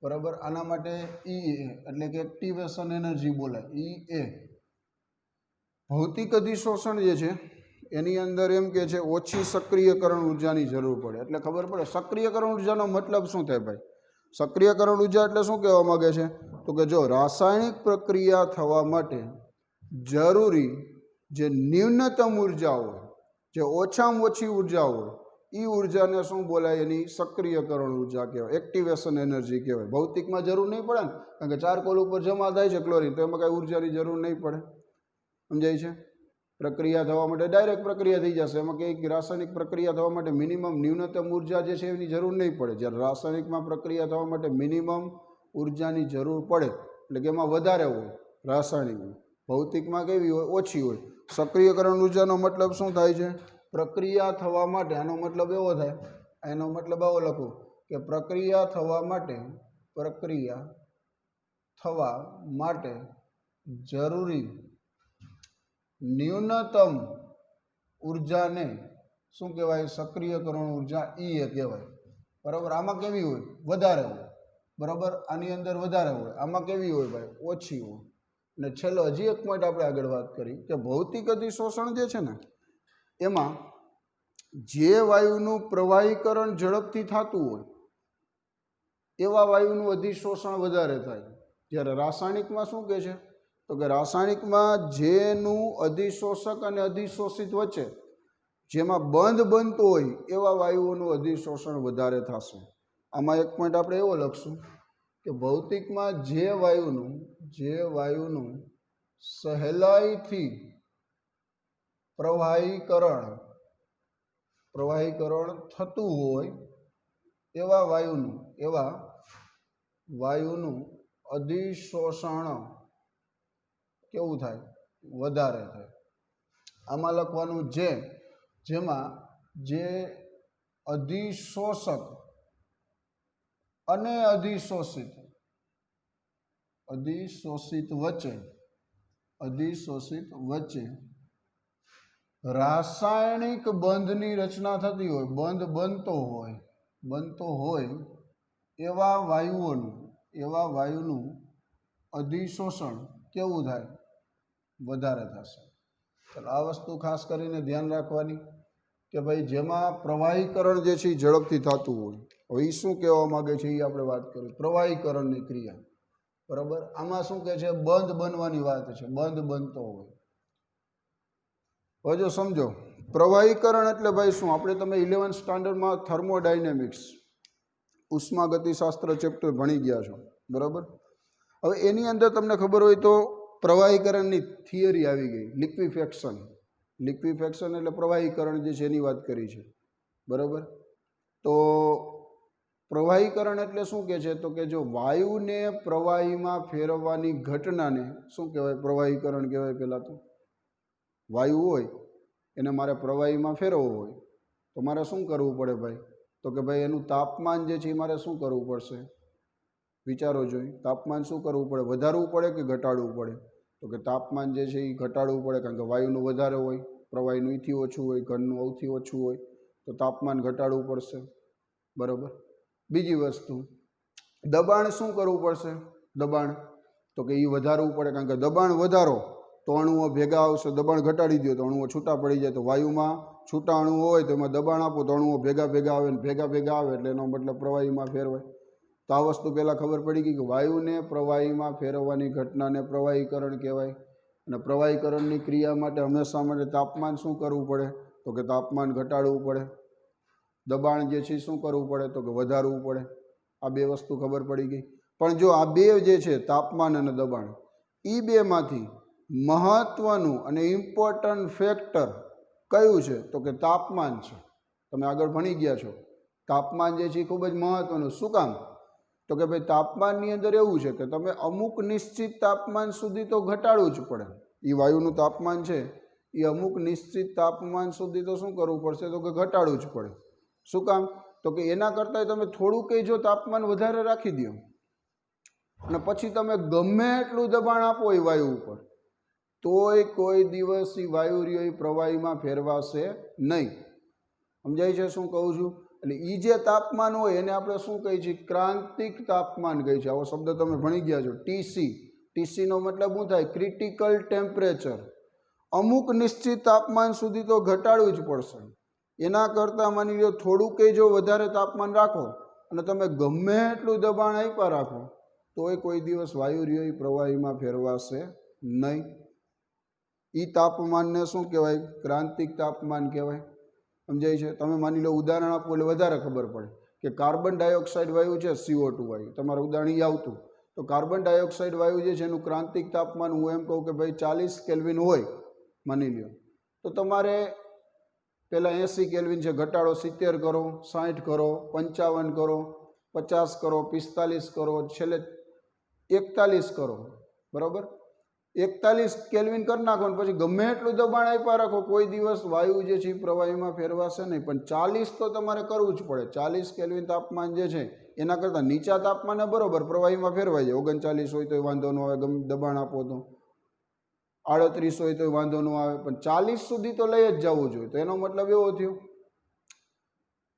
બરાબર. આના માટે EA એટલે કે એક્ટિવેશન એનર્જી બોલાય, EA. ભૌતિક અધિશોષણ જે છે એની અંદર એમ કે છે ઓછી સક્રિયકરણ ઉર્જાની જરૂર પડે. એટલે ખબર પડે સક્રિયકરણ ઉર્જાનો મતલબ શું થાય ભાઈ? સક્રિયકરણ ઉર્જા એટલે શું કહેવા માંગે છે? તો કે જો રાસાયણિક પ્રક્રિયા થવા માટે જરૂરી જે ન્યૂનતમ ઉર્જા હોય, જે ઓછામાં ઓછી ઉર્જા હોય, એ ઉર્જાને શું બોલાય? એની સક્રિયકરણ ઉર્જા કહેવાય, એક્ટિવેશન એનર્જી કહેવાય. ભૌતિકમાં જરૂર નહીં પડે ને, કારણ કે ચારકોલ ઉપર જમા થાય છે ક્લોરીન, તો એમાં કાંઈ ઉર્જાની જરૂર નહીં પડે. સમજાય છે? પ્રક્રિયા થવા માટે ડાયરેક્ટ પ્રક્રિયા થઈ જશે. એમાં કંઈક રાસાયણિક પ્રક્રિયા થવા માટે ન્યૂનતમ ઉર્જા જે છે એની જરૂર નહીં પડે. જ્યારે રાસાયણિકમાં પ્રક્રિયા થવા માટે મિનિમમ ઉર્જાની જરૂર પડે, એટલે કે એમાં વધારે હોય રાસાયણિકમાં. ભૌતિકમાં કેવી હોય? ઓછી હોય. સક્રિયકરણ ઉર્જાનો મતલબ શું થાય છે? પ્રક્રિયા થવા માટે, આનો મતલબ એવો થાય, એનો મતલબ આવો લખો કે પ્રક્રિયા થવા માટે જરૂરી ન્યૂનતમ ઉર્જાને શું કહેવાય? સક્રિયકરણ ઉર્જા EA કહેવાય, બરાબર. આમાં કેવી હોય? વધારે હોય, બરાબર. આની અંદર વધારે હોય, આમાં કેવી હોય ભાઈ? ઓછી હોય. અને છેલ્લો હજી એક પોઈન્ટ આપણે આગળ વાત કરી કે ભૌતિક અધિશોષણ જે છે ને એમાં જે વાયુનું પ્રવાહીકરણ ઝડપથી થતું હોય એવા વાયુનું અધિશોષણ વધારે થાય. જ્યારે રાસાયણિકમાં શું કહે છે? તો કે રાસાયણિકમાં જેનું અધિશોષક અને અધિશોષિત વચ્ચે જેમાં બંધ બનતો હોય એવા વાયુઓનું અધિશોષણ વધારે થશે. આમાં એક પોઈન્ટ આપણે એવો લખશું કે ભૌતિકમાં જે વાયુનું સહેલાઈથી પ્રવાહીકરણ થતું હોય એવા વાયુનું અધિશોષણ કેવું થાય? વધારે થાય. આમાં લખવાનું જેમાં જે અધિશોષક અને અધિશોષિત વચ્ચે રાસાયણિક બંધની રચના થતી હોય, બંધ બનતો હોય એવા વાયુનું અધિશોષણ કેવું થાય? વધારે થશે. ચાલો, આ વસ્તુ ખાસ કરીને ધ્યાન રાખવાની કે ભાઈ જેમાં પ્રવાહીકરણ જે છે એ ઝડપથી થતું હોય. હવે એ શું કહેવા માગે છે એ આપણે વાત કરીએ. પ્રવાહીકરણની ક્રિયા, બરાબર. આમાં શું કહે છે? બંધ બનવાની વાત છે, બંધ બનતો હોય. હવે જો સમજો, પ્રવાહીકરણ એટલે ભાઈ શું? આપણે તમે 11th સ્ટાન્ડર્ડમાં થર્મોડાયનેમિક્સ ઉષ્માગતિશાસ્ત્ર ચેપ્ટર ભણી ગયા છો, બરાબર. હવે એની અંદર તમને ખબર હોય તો પ્રવાહીકરણની થિયરી આવી ગઈ, લિક્વિફેક્શન એટલે પ્રવાહીકરણ જે છે એની વાત કરી છે, બરાબર. તો પ્રવાહીકરણ એટલે શું કહે છે? તો કે જો વાયુને પ્રવાહીમાં ફેરવવાની ઘટનાને શું કહેવાય? પ્રવાહીકરણ કહેવાય. પહેલાં તો વાયુ હોય એને મારે પ્રવાહીમાં ફેરવવો હોય તો મારે શું કરવું પડે ભાઈ? તો કે ભાઈ એનું તાપમાન જે છે એ મારે શું કરવું પડશે? વિચારો જોઈ. તાપમાન શું કરવું પડે? વધારવું પડે કે ઘટાડવું પડે? તો કે તાપમાન જે છે એ ઘટાડવું પડે, કારણ કે વાયુનું વધારે હોય, પ્રવાહીનું એથી ઓછું હોય, ઘનનું સૌથી ઓછું હોય, તો તાપમાન ઘટાડવું પડશે, બરાબર. બીજી વસ્તુ, દબાણ શું કરવું પડશે? દબાણ તો કે એ વધારવું પડે, કારણ કે દબાણ વધારો તો અણુઓ ભેગા આવશે, દબાણ ઘટાડી દો તો અણુઓ છૂટા પડી જાય. તો વાયુમાં છૂટા અણુઓ હોય તો એમાં દબાણ આપો તો અણુઓ ભેગા ભેગા આવે ને ભેગા ભેગા આવે એટલે એનો મતલબ પ્રવાહીમાં ફેરવાય. તો આ વસ્તુ પહેલાં ખબર પડી ગઈ કે વાયુને પ્રવાહીમાં ફેરવવાની ઘટનાને પ્રવાહીકરણ કહેવાય. અને પ્રવાહીકરણની ક્રિયા માટે હંમેશા માટે તાપમાન શું કરવું પડે? તો કે તાપમાન ઘટાડવું પડે. દબાણ જે છે શું કરવું પડે? તો કે વધારવું પડે. આ બે વસ્તુ ખબર પડી ગઈ. પણ જો આ બે જે છે તાપમાન અને દબાણ, એ બેમાંથી મહત્ત્વનું અને ઇમ્પોર્ટન્ટ ફેક્ટર કયું છે? તો કે તાપમાન છે. તમે આગળ ભણી ગયા છો. તાપમાન જે છે એ ખૂબ જ મહત્ત્વનું. શું કામ? તો કે ભાઈ તાપમાનની અંદર એવું છે કે તમે અમુક નિશ્ચિત તાપમાન સુધી તો ઘટાડવું જ પડે. એ વાયુનું તાપમાન છે એ અમુક નિશ્ચિત તાપમાન સુધી તો શું કરવું પડશે? તો કે ઘટાડવું જ પડે. શું કામ? તો કે એના કરતાં તમે થોડું કંઈ જો તાપમાન વધારે રાખી દો અને પછી તમે ગમે એટલું દબાણ આપો એ વાયુ ઉપર, તોય કોઈ દિવસ એ વાયુ રહ્યો એ પ્રવાહીમાં ફેરવાશે નહીં. સમજાય છે શું કહું છું? એટલે એ જે તાપમાન હોય એને આપણે શું કહીએ છીએ? ક્રાંતિક તાપમાન કહીએ છીએ. આવો શબ્દ તમે ભણી ગયા છો, ટીસી. ટીસીનો મતલબ શું થાય? Critical temperature. અમુક નિશ્ચિત તાપમાન સુધી તો ઘટાડવું જ પડશે. એના કરતાં માની લો થોડું કંઈ જો વધારે તાપમાન રાખો અને તમે ગમે એટલું દબાણ આપ્યા રાખો તોય કોઈ દિવસ વાયુ રહ્યો એ પ્રવાહીમાં ફેરવાશે નહીં. એ તાપમાનને શું કહેવાય? ક્રાંતિક તાપમાન કહેવાય. સમજાય છે? તમે માની લો ઉદાહરણ આપો એટલે વધારે ખબર પડે કે કાર્બન ડાયોક્સાઇડ વાયુ છે, CO2 વાયુ, તમારું ઉદાહરણ એ આવતું. તો કાર્બન ડાયોક્સાઇડ વાયુ જે છે એનું ક્રાંતિક તાપમાન હું એમ કહું કે ભાઈ 40 કેલ્વિન હોય માની લો, તો તમારે પહેલાં 80 કેલ્વિન છે, ઘટાડો 70 કરો, 60 કરો, 55 કરો, 50 કરો, 45 કરો, છેલ્લે 41 કરો. બરાબર? 41 કેલ્વિન કરી નાખો ને પછી ગમે એટલું દબાણ આપ્યા રાખો, કોઈ દિવસ વાયુ જે છે એ પ્રવાહીમાં ફેરવાશે નહીં. પણ 40 તો તમારે કરવું જ પડે. 40 કેલ્વિન તાપમાન જે છે એના કરતાં નીચા તાપમાને બરાબર પ્રવાહીમાં ફેરવાઈ જાય. 39 હોય તો વાંધો ન આવે, ગમે દબાણ આપો તો. 38 હોય તો વાંધો ન આવે, પણ 40 સુધી તો લઈ જ જવું જોઈએ. તો એનો મતલબ એવો થયો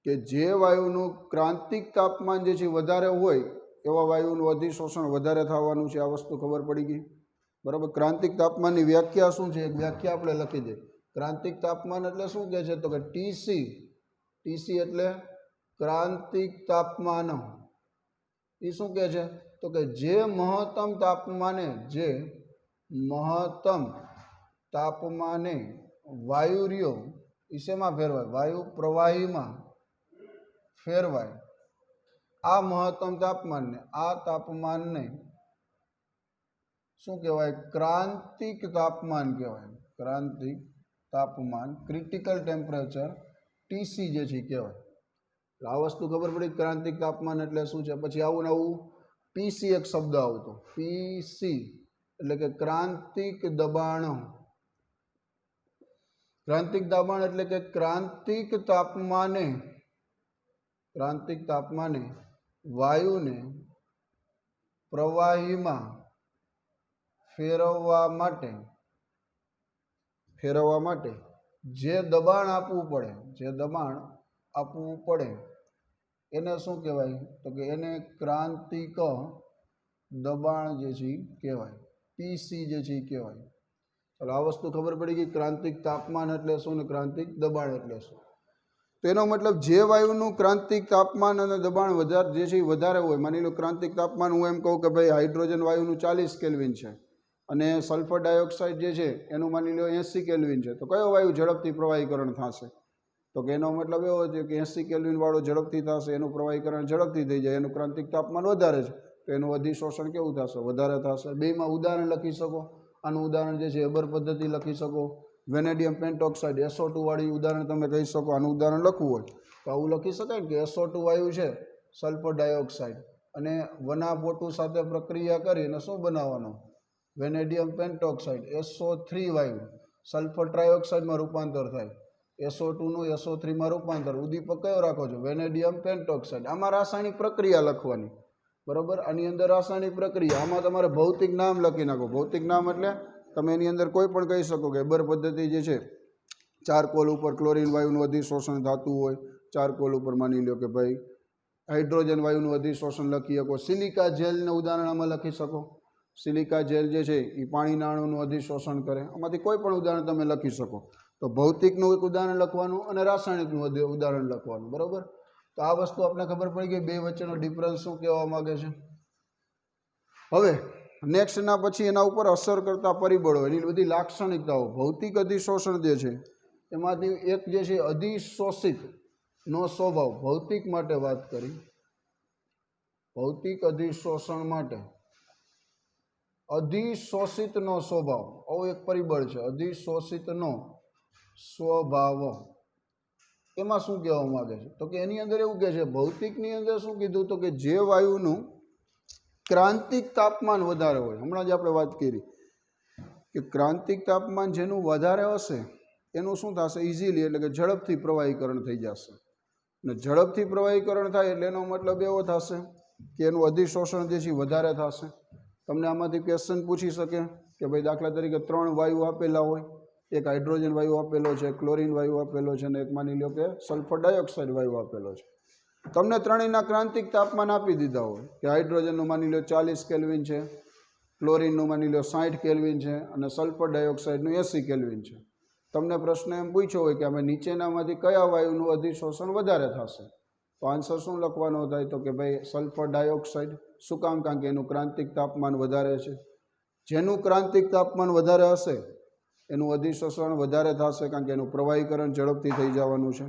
કે જે વાયુનું ક્રાંતિક તાપમાન જે છે વધારે હોય એવા વાયુનું અધિશોષણ વધારે થવાનું છે. આ વસ્તુ ખબર પડી ગઈ. બરાબર? ક્રાંતિક તાપમાનની વ્યાખ્યા શું છે? એક વ્યાખ્યા આપણે લખી દઈએ. ક્રાંતિક તાપમાન એટલે શું કહે છે? તો કે ટીસી. ટીસી એટલે ક્રાંતિક તાપમાન. એ શું કહે છે? તો કે જે મહત્તમ તાપમાને વાયુ રહ્યો એ શેમાં ફેરવાય? વાયુ પ્રવાહીમાં ફેરવાય. આ મહત્તમ તાપમાનને, આ તાપમાનને શું કહેવાય? ક્રાંતિક તાપમાન કહેવાય. ક્રાંતિક તાપમાન, ક્રિટિકલ ટેમ્પરેચર, ટીસી જે છે કહેવાય. એટલે આ વસ્તુ ખબર પડી ક્રાંતિક તાપમાન એટલે શું છે. પછી આવું ને આવું પીસી એક શબ્દ આવતો. પીસી એટલે કે ક્રાંતિક દબાણ. ક્રાંતિક દબાણ એટલે કે ક્રાંતિક તાપમાને વાયુને પ્રવાહીમાં ફેરવવા માટે જે દબાણ આપવું પડે એને શું કહેવાય? તો કે એને ક્રાંતિક દબાણ જે છે કહેવાય. પીસી જે છે એ કહેવાય. ચાલો આ વસ્તુ ખબર પડી ગઈ. ક્રાંતિક તાપમાન એટલે શું ને ક્રાંતિક દબાણ એટલે શું. તો એનો મતલબ જે વાયુનું ક્રાંતિક તાપમાન અને દબાણ વધારે જે છે એ વધારે હોય, માની લો ક્રાંતિક તાપમાન હું એમ કહું કે ભાઈ હાઇડ્રોજન વાયુનું 40 કેલ્વિન છે અને સલ્ફર ડાયોક્સાઇડ જે છે એનું માની લો 80 કેલ્વિન છે, તો કયો વાયુ ઝડપથી પ્રવાહીકરણ થશે? તો કે એનો મતલબ એવો છે કે 80 કેલ્વિન વાળો ઝડપથી થશે, એનું પ્રવાહીકરણ ઝડપથી થઈ જાય, એનું ક્રાંતિક તાપમાન વધારે છે તો એનું અધિશોષણ કેવું થશે? વધારે થશે. બેમાં ઉદાહરણ લખી શકો. આનું ઉદાહરણ જે છે એબર પદ્ધતિ લખી શકો. વેનેડિયમ પેન્ટોક્સાઇડ SO2 વાળી ઉદાહરણ તમે કહી શકો. આનું ઉદાહરણ લખવું હોય તો આવું લખી શકાય કે SO2 વાયુ છે, સલ્ફર ડાયોક્સાઇડ, અને વનાપોટુ સાથે પ્રક્રિયા કરીને શું બનાવવાનો? વેનેડિયમ પેન્ટોક્સાઇડ, SO3 વાયુ સલ્ફર ટ્રાયોક્સાઇડમાં રૂપાંતર થાય. SO2 નું SO3માં રૂપાંતર. ઉદ્દીપક કયો રાખો છો? વેનેડિયમ પેન્ટોક્સાઇડ. આમાં રાસાયણિક પ્રક્રિયા લખવાની. બરાબર? આની અંદર રાસાયણિક પ્રક્રિયા, આમાં તમારે ભૌતિક નામ લખી નાખો. ભૌતિક નામ એટલે તમે એની અંદર કોઈ પણ કહી શકો કે એબર પદ્ધતિ જે છે, ચારકોલ ઉપર ક્લોરીન વાયુનું અધિશોષણ થતું હોય, ચારકોલ ઉપર માની લો કે ભાઈ હાઇડ્રોજન વાયુનું અધિશોષણ લખી શકો. સિલિકા જેલનું ઉદાહરણ આમાં લખી શકો. સિલિકા જેલ જે છે એ પાણીના અણુનું અધિશોષણ કરે. આમાંથી કોઈ પણ ઉદાહરણ તમે લખી શકો. તો ભૌતિકનું એક ઉદાહરણ લખવાનું અને રાસાયણિકનું ઉદાહરણ લખવાનું, બરાબર. તો આ વસ્તુ આપણે ખબર પડી ગઈ બે વચ્ચેનો ડિફરન્સ શું કહેવા માગે છે. હવે નેક્સ્ટના પછી એના ઉપર અસર કરતા પરિબળો, એની બધી લાક્ષણિકતાઓ. ભૌતિક અધિશોષણ જે છે એમાંથી એક જે છે અધિશોષિતનો સ્વભાવ. ભૌતિક માટે વાત કરી, ભૌતિક અધિશોષણ માટે અધિશોષિતનો સ્વભાવ, આવો એક પરિબળ છે. અધિશોષિતનો સ્વભાવ એમાં શું કહેવા માગે છે? તો કે એની અંદર એવું કહે છે, ભૌતિકની અંદર શું કીધું? તો કે જે વાયુનું ક્રાંતિક તાપમાન વધારે હોય, હમણાં જ આપણે વાત કરી કે ક્રાંતિક તાપમાન જેનું વધારે હશે એનું શું થશે? ઇઝીલી, એટલે કે ઝડપથી પ્રવાહીકરણ થઈ જશે. અને ઝડપથી પ્રવાહીકરણ થાય એટલે એનો મતલબ એવો થશે કે એનું અધિશોષણ જે છે વધારે થશે. તમને આમાંથી ક્વેશ્ચન પૂછી શકે કે ભાઈ દાખલા તરીકે 3 વાયુ આપેલા હોય, એક હાઇડ્રોજન વાયુ આપેલો છે, ક્લોરીન વાયુ આપેલો છે, અને એક માની લો કે સલ્ફર ડાયોક્સાઇડ વાયુ આપેલો છે. તમને ત્રણેયના ક્રાંતિક તાપમાન આપી દીધા હોય કે હાઇડ્રોજનનું માની લો 40 કેલ્વિન છે, ક્લોરીનનું માની લો 60 કેલ્વિન છે, અને સલ્ફર ડાયોક્સાઇડનું 80 કેલ્વિન છે. તમને પ્રશ્ન એમ પૂછ્યો હોય કે અમે નીચેનામાંથી કયા વાયુનું અધિશોષણ વધારે થશે, તો આન્સર શું લખવાનો થાય? તો કે ભાઈ સલ્ફર ડાયોક્સાઇડ. શું કામ? કારણ કે એનું ક્રાંતિક તાપમાન વધારે છે. જેનું ક્રાંતિક તાપમાન વધારે હશે એનું અધિશોષણ વધારે થશે, કારણ કે એનું પ્રવાહીકરણ ઝડપથી થઈ જવાનું છે.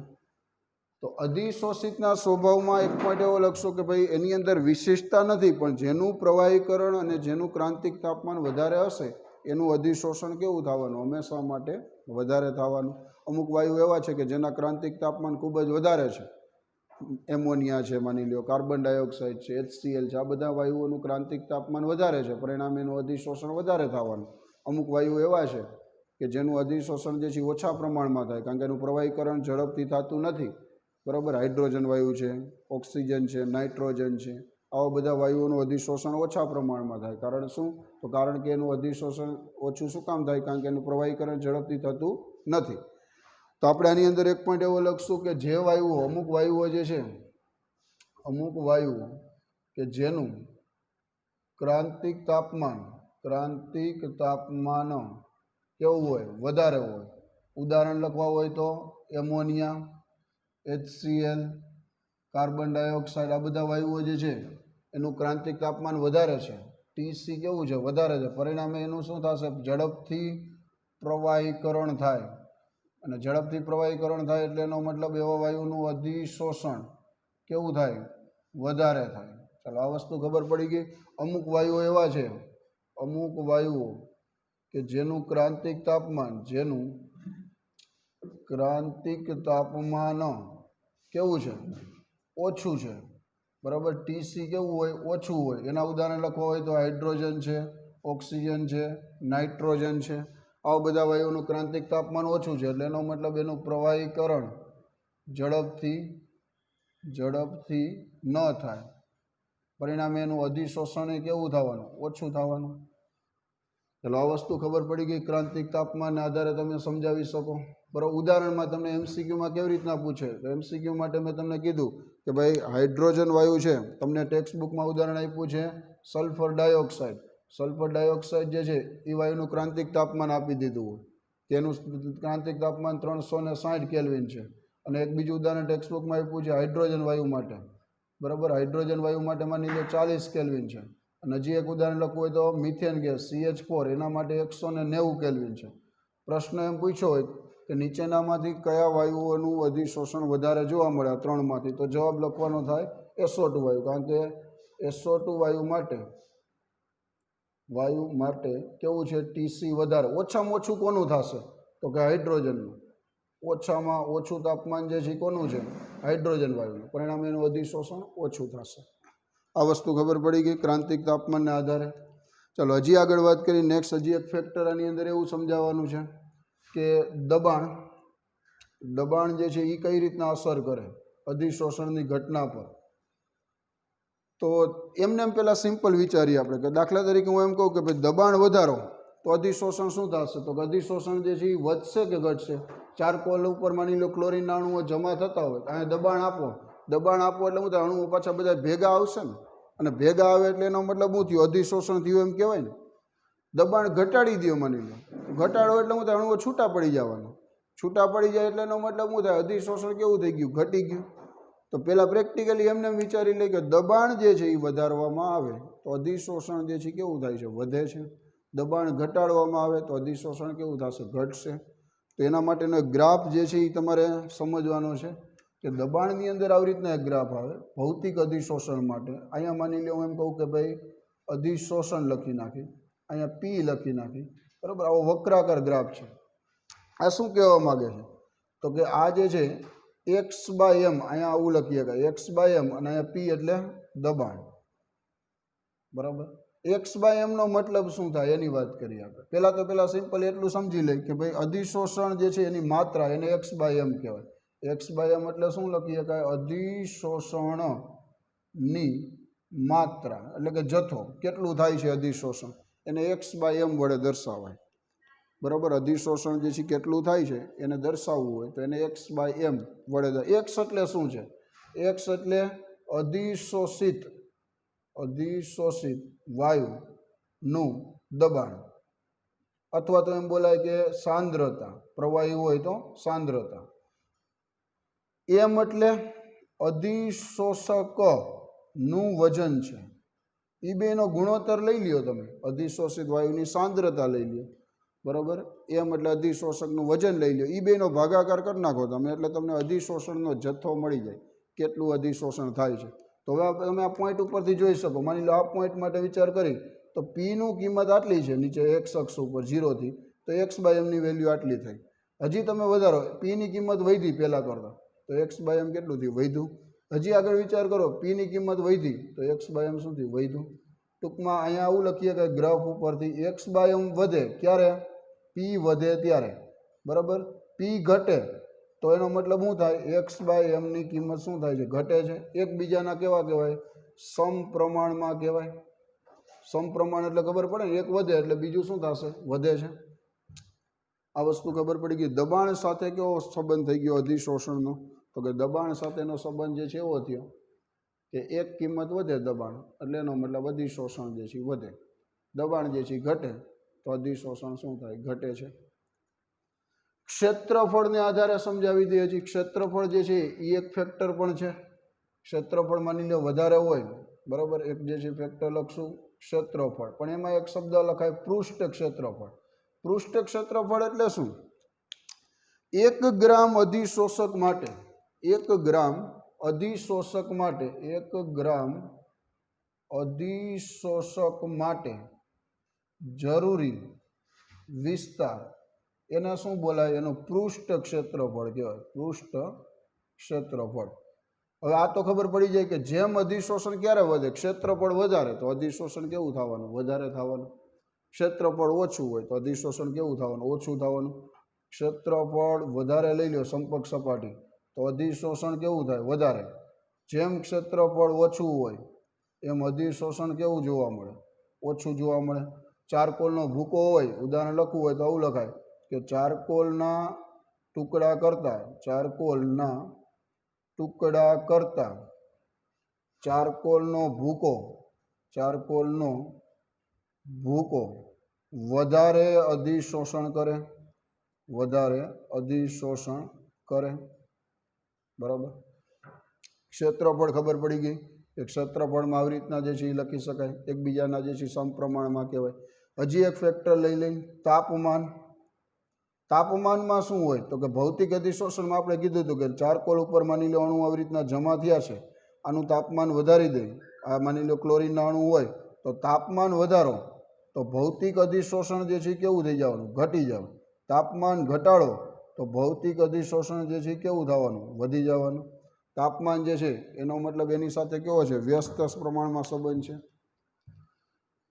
તો અધિશોષિતના સ્વભાવમાં એક પોઈન્ટ એવો લખશો કે ભાઈ એની અંદર વિશેષતા નથી, પણ જેનું પ્રવાહીકરણ અને જેનું ક્રાંતિક તાપમાન વધારે હશે એનું અધિશોષણ કેવું થવાનું? હંમેશા માટે વધારે થવાનું. અમુક વાયુ એવા છે કે જેના ક્રાંતિક તાપમાન ખૂબ જ વધારે છે. એમોનિયા છે, માની લો કાર્બન ડાયોક્સાઇડ છે, HCl છે, આ બધા વાયુઓનું ક્રાંતિક તાપમાન વધારે છે, પરિણામે એનું અધિશોષણ વધારે થવાનું. અમુક વાયુ એવા છે કે જેનું અધિશોષણ જે છે ઓછા પ્રમાણમાં થાય, કારણ કે એનું પ્રવાહીકરણ ઝડપથી થતું નથી, બરાબર. હાઇડ્રોજન વાયુ છે, ઓક્સિજન છે, નાઇટ્રોજન છે, આવા બધા વાયુઓનું અધિશોષણ ઓછા પ્રમાણમાં થાય. કારણ શું? તો કારણ કે એનું અધિશોષણ ઓછું શું કામ થાય? કારણ કે એનું પ્રવાહીકરણ ઝડપથી થતું નથી. તો આપણે આની અંદર એક પોઈન્ટ એવો લખશું કે જે વાયુઓ, અમુક વાયુઓ જે છે, અમુક વાયુઓ કે જેનું ક્રાંતિક તાપમાન કેવું હોય? વધારે હોય. ઉદાહરણ લખવા હોય તો એમોનિયા, HCl, કાર્બન ડાયોક્સાઇડ, આ બધા વાયુઓ જે છે એનું ક્રાંતિક તાપમાન વધારે છે. TC કેવું છે? વધારે છે. પરિણામે એનું શું થશે? ઝડપથી પ્રવાહીકરણ થાય. અને ઝડપથી પ્રવાહીકરણ થાય એટલે એનો મતલબ એવા વાયુનું અધિશોષણ કેવું થાય? વધારે થાય. ચાલો, આ વસ્તુ ખબર પડી ગઈ. અમુક વાયુઓ એવા છે, અમુક વાયુઓ કે જેનું ક્રાંતિક તાપમાન કેવું છે? ઓછું છે, બરાબર. TC કેવું હોય? ઓછું હોય. એના ઉદાહરણ લખવા હોય તો હાઇડ્રોજન છે, ઓક્સિજન છે, નાઇટ્રોજન છે, આવા બધા વાયુઓનું ક્રાંતિક તાપમાન ઓછું છે, એટલે એનો મતલબ એનું પ્રવાહીકરણ ઝડપથી ન થાય. પરિણામે એનું અધિશોષણ કેવું થવાનું? ઓછું થવાનું. ચાલો, આ વસ્તુ ખબર પડી ગઈ. ક્રાંતિક તાપમાનના આધારે તમે સમજાવી શકો, બરાબર. ઉદાહરણમાં તમને MCQમાં કેવી રીતના પૂછે? તો MCQ માટે મેં તમને કીધું કે ભાઈ હાઇડ્રોજન વાયુ છે, તમને ટેક્સ્ટ બુકમાં ઉદાહરણ આપ્યું છે સલ્ફર ડાયોક્સાઇડ. સલ્ફર ડાયોક્સાઇડ જે છે એ વાયુનું ક્રાંતિક તાપમાન આપી દીધું હોય, તેનું ક્રાંતિક તાપમાન 360 કેલ્વિન છે. અને એક બીજું ઉદાહરણ ટેક્સ્ટ બુકમાં આપ્યું છે હાઇડ્રોજન વાયુ માટે, બરાબર. હાઇડ્રોજન વાયુ માટે માની લો 40 કેલ્વિન છે. અને હજી એક ઉદાહરણ લખવું હોય તો મિથેન ગેસ CH4, એના માટે 190 કેલ્વિન છે. પ્રશ્ન એમ પૂછ્યો હોય કે નીચેનામાંથી કયા વાયુઓનું અધિશોષણ વધારે જોવા મળે આ ત્રણમાંથી, તો જવાબ લખવાનો થાય SO2 વાયુ. કારણ કે SO2 વાયુ માટે કેવું છે? TC વધારે. ઓછામાં ઓછું કોનું થશે? તો કે હાઇડ્રોજનનું. ઓછામાં ઓછું તાપમાન જે છે કોનું છે? હાઇડ્રોજન વાયુનું. પરિણામે એનું અધિશોષણ ઓછું થશે. આ વસ્તુ ખબર પડી ગઈ ક્રાંતિક તાપમાનના આધારે. ચાલો, હજી આગળ વાત કરી. નેક્સ્ટ હજી એક ફેક્ટર આની અંદર એવું સમજાવવાનું છે કે દબાણ જે છે એ કઈ રીતના અસર કરે અધિશોષણની ઘટના પર. તો એમને એમ પહેલાં સિમ્પલ વિચારીએ આપણે કે દાખલા તરીકે હું એમ કહું કે ભાઈ દબાણ વધારો તો અધિશોષણ શું થશે? તો કે અધિશોષણ જે છે એ વધશે કે ઘટશે? ચારકોલ ઉપર માની લો ક્લોરીનના અણુઓ જમા થતા હોય, અહીંયા દબાણ આપો એટલે શું થાય? અણુઓ પાછા બધા ભેગા આવશે ને, અને ભેગા આવે એટલે એનો મતલબ શું થયું? અધિશોષણ થયું એમ કહેવાય ને. દબાણ ઘટાડી દો, માની લો. ઘટાડો એટલે શું થાય? અણુઓ છૂટા પડી જવાનું. છૂટા પડી જાય એટલે એનો મતલબ શું થાય? અધિશોષણ કેવું થઈ ગયું? ઘટી ગયું. તો પહેલાં પ્રેક્ટિકલી એમને વિચારી લે કે દબાણ જે છે એ વધારવામાં આવે તો અધિશોષણ જે છે કેવું થાય છે? વધે છે. દબાણ ઘટાડવામાં આવે તો અધિશોષણ કેવું થશે? ઘટશે. તો એના માટેનો એક ગ્રાફ જે છે એ તમારે સમજવાનો છે કે દબાણની અંદર આવી રીતના એક ગ્રાફ આવે ભૌતિક અધિશોષણ માટે. અહીંયા માની લો હું એમ કહું કે ભાઈ અધિશોષણ લખી નાખી, અહીંયા પી લખી નાખી, બરાબર. આવો વક્રાકાર ગ્રાફ છે. આ શું કહેવા માગે છે? તો કે આ જે છે x/m, અહીંયા આવું લખીએ કે x/m, અને અહીંયા પી એટલે દબાણ, બરાબર. x/m નો મતલબ શું થાય એની વાત કરીએ આપણે. પહેલાં સિમ્પલ એટલું સમજી લઈએ કે ભાઈ અધિશોષણ જે છે એની માત્રા એને x/m કહેવાય. x/m એટલે શું લખીએ કે અધિશોષણની માત્રા એટલે કે જથ્થો કેટલું થાય છે અધિશોષણ એને x/m વડે દર્શાવાય, બરાબર. અધિશોષણ જે છે કેટલું થાય છે એને દર્શાવવું હોય તો એને x/m વડે. x એટલે શું છે? x એટલે અધિશોષિત વાયુનું દબાણ, અથવા તો એમ બોલાય કે સાંદ્રતા. પ્રવાહી હોય તો સાંદ્રતા. એમ એટલે અધિશોષકનું વજન છે. એ બેનો ગુણોત્તર લઈ લ્યો તમે. અધિશોષિત વાયુની સાંદ્રતા લઈ લ્યો, બરાબર. એમ એટલે અધિશોષકનું વજન લઈ લો. એ બેનો ભાગાકાર કરી નાખો તમે એટલે તમને અધિશોષણનો જથ્થો મળી જાય, કેટલું અધિશોષણ થાય છે. તો હવે તમે આ પોઈન્ટ ઉપરથી જોઈ શકો. માની લો આ પોઈન્ટ માટે વિચાર કરી તો પીનું કિંમત આટલી છે નીચે એક્સ અક્ષ ઉપર 0 થી, તો x/m ની વેલ્યુ આટલી થઈ. હજી તમે વધારો, પીની કિંમત વધી પહેલાં કરતાં તો x/m કેટલું થયું? વધ્યું. હજી આગળ વિચાર કરો, પીની કિંમત વધી તો x/m શું થયું? વધ્યું. ટૂંકમાં અહીંયા આવું લખીએ કે ગ્રાફ ઉપરથી x/m વધે ક્યારે? પી વધે ત્યારે, બરાબર. પી ઘટે તો એનો મતલબ શું થાય? x/m ની કિંમત શું થાય છે? ઘટે છે. એકબીજાના કેવા કહેવાય? સમપ્રમાણમાં કહેવાય. સમપ્રમાણ એટલે ખબર પડે ને, એક વધે એટલે બીજું શું થશે? વધે છે. આ વસ્તુ ખબર પડી ગઈ. દબાણ સાથે કેવો સંબંધ થઈ ગયો અધિશોષણનો? તો કે દબાણ સાથેનો સંબંધ જે છે એવો થયો કે એક કિંમત વધે દબાણ એટલે એનો મતલબ અધિશોષણ જે છે વધે. દબાણ જે છે ઘટે તો અધિશોષણ શું થાય? ઘટે છે. ક્ષેત્રફળને આધારે સમજાવી દઈએ છીએ. ક્ષેત્રફળ જે છે એ એક ફેક્ટર પણ છે. ક્ષેત્રફળ માની લો વધારે હોય, બરાબર, એક જે છે ફેક્ટર લખશું ક્ષેત્રફળ, પણ એમાં એક શબ્દ લખાય પૃષ્ઠ ક્ષેત્રફળ. પૃષ્ઠ ક્ષેત્રફળ એટલે શું? 1 ગ્રામ અધિશોષક માટે 1 ગ્રામ અધિશોષક માટે જરૂરી વિસ્તાર એને શું બોલાય? એનું પૃષ્ઠ ક્ષેત્રફળ કહેવાય. પૃષ્ઠ ક્ષેત્રફળ. હવે આ તો ખબર પડી જાય કે જેમ અધિશોષણ ક્યારે વધે? ક્ષેત્રફળ વધારે તો અધિશોષણ કેવું થવાનું? વધારે થવાનું. ક્ષેત્રફળ ઓછું હોય તો અધિશોષણ કેવું થવાનું? ઓછું થવાનું. ક્ષેત્રફળ વધારે લઈ લો સંપર્ક સપાટી તો અધિશોષણ કેવું થાય? વધારે. જેમ ક્ષેત્રફળ ઓછું હોય એમ અધિશોષણ કેવું જોવા મળે? ઓછું જોવા મળે. ચારકોલનો ભૂકો હોય, ઉદાહરણ લખવું હોય તો આવું લખાય કે ચારકોલના ટુકડા કરતાં ચારકોલનો ભૂકો વધારે અધિશોષણ કરે, બરાબર. ક્ષેત્રફળ ખબર પડી ગઈ કે ક્ષેત્રફળમાં આવી રીતના જે છે એ લખી શકાય. એકબીજાના જે છે સમપ્રમાણમાં કહેવાય. હજી એક ફેક્ટર લઈ લઈએ, તાપમાન. તાપમાનમાં શું હોય? તો કે ભૌતિક અધિશોષણમાં આપણે કીધું હતું કે ચારકોલ ઉપર માની લો અણુ આવી રીતના જમા થયા છે, આનું તાપમાન વધારી દે. આ માની લો ક્લોરીનના અણુ હોય તો તાપમાન વધારો તો ભૌતિક અધિશોષણ જે છે કેવું થઈ જવાનું? ઘટી જવાનું. તાપમાન ઘટાડો તો ભૌતિક અધિશોષણ જે છે કેવું થવાનું? વધી જવાનું. તાપમાન જે છે એનો મતલબ એની સાથે કેવો છે? વ્યસ્ત પ્રમાણમાં સંબંધ છે.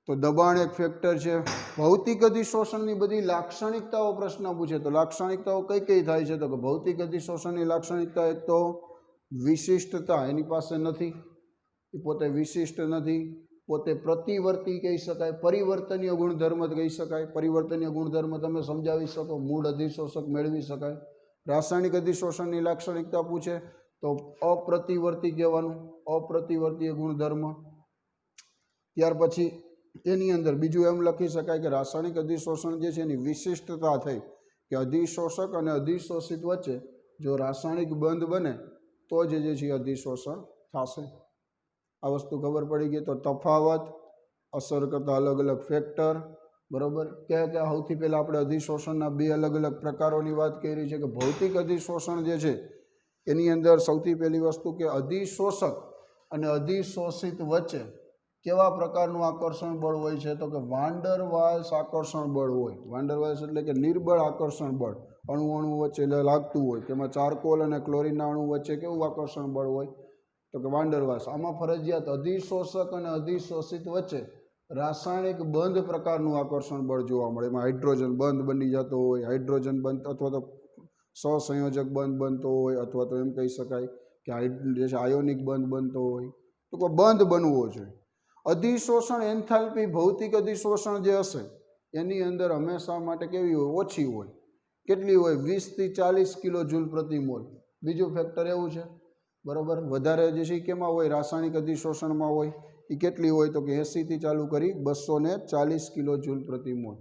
તો દબાણ એક ફેક્ટર છે. ભૌતિક અધિશોષણની બધી લાક્ષણિકતાઓ પ્રશ્ન પૂછે તો લાક્ષણિકતાઓ કઈ કઈ થાય છે? તો કે ભૌતિક અધિશોષણની લાક્ષણિકતા એક તો વિશિષ્ટતા એની પાસે નથી, એ પોતે વિશિષ્ટ નથી. પોતે પ્રતિવર્તી કહી શકાય, પરિવર્તનીય ગુણધર્મ કહી શકાય. પરિવર્તનીય ગુણધર્મ તમે સમજાવી શકો, મૂળ અધિશોષક મેળવી શકાય. રાસાયણિક અધિશોષણની લાક્ષણિકતા પૂછે તો અપ્રતિવર્તી કહેવાનું, અપ્રતિવર્તીય ગુણધર્મ. ત્યાર પછી એની અંદર બીજું એમ લખી શકાય કે રાસાયણિક અધિશોષણ જે છે એની વિશિષ્ટતા થઈ કે અધિશોષક અને અધિશોષિત વચ્ચે જો રાસાયણિક બંધ બને તો જ જે છે અધિશોષણ થશે. આ વસ્તુ ખબર પડી ગઈ. તો તફાવત, અસર કરતા અલગ અલગ ફેક્ટર, બરાબર. કયા કયા સૌથી પહેલાં આપણે અધિશોષણના બે અલગ અલગ પ્રકારોની વાત કરી છે કે ભૌતિક અધિશોષણ જે છે એની અંદર સૌથી પહેલી વસ્તુ કે અધિશોષક અને અધિશોષિત વચ્ચે કેવા પ્રકારનું આકર્ષણ બળ હોય છે તો કે વાન્ડર વાલ્સ આકર્ષણ બળ હોય. વાન્ડર વાલ્સ એટલે કે નિર્બળ આકર્ષણ બળ, અણુ વચ્ચે લાગતું હોય. તેમાં ચારકોલ અને ક્લોરીનના અણુ વચ્ચે કેવું આકર્ષણ બળ હોય તો કે વાન્ડર વાલ્સ. આમાં ફરજિયાત અધિશોષક અને અધિશોષિત વચ્ચે રાસાયણિક બંધ પ્રકારનું આકર્ષણ બળ જોવા મળે. એમાં હાઇડ્રોજન બંધ બની જતો હોય, હાઇડ્રોજન બંધ અથવા તો સહસંયોજક બંધ બનતો હોય, અથવા તો એમ કહી શકાય કે જે છે આયોનિક બંધ બનતો હોય. તો કોઈ બંધ બનવો જોઈએ. અધિશોષણ એન્થાલ્પી ભૌતિક અધિશોષણ જે હશે એની અંદર હંમેશા માટે કેવી હોય? ઓછી હોય. કેટલી હોય? 20 થી 40 કિલો જૂલ પ્રતિ મોલ. બીજું ફેક્ટર એવું છે, બરાબર. વધારે જે છે કેમાં હોય? રાસાયણિક અધિશોષણમાં હોય. એ કેટલી હોય તો કે 80 થી ચાલુ કરી 240 કિલો જૂલ પ્રતિ મોલ.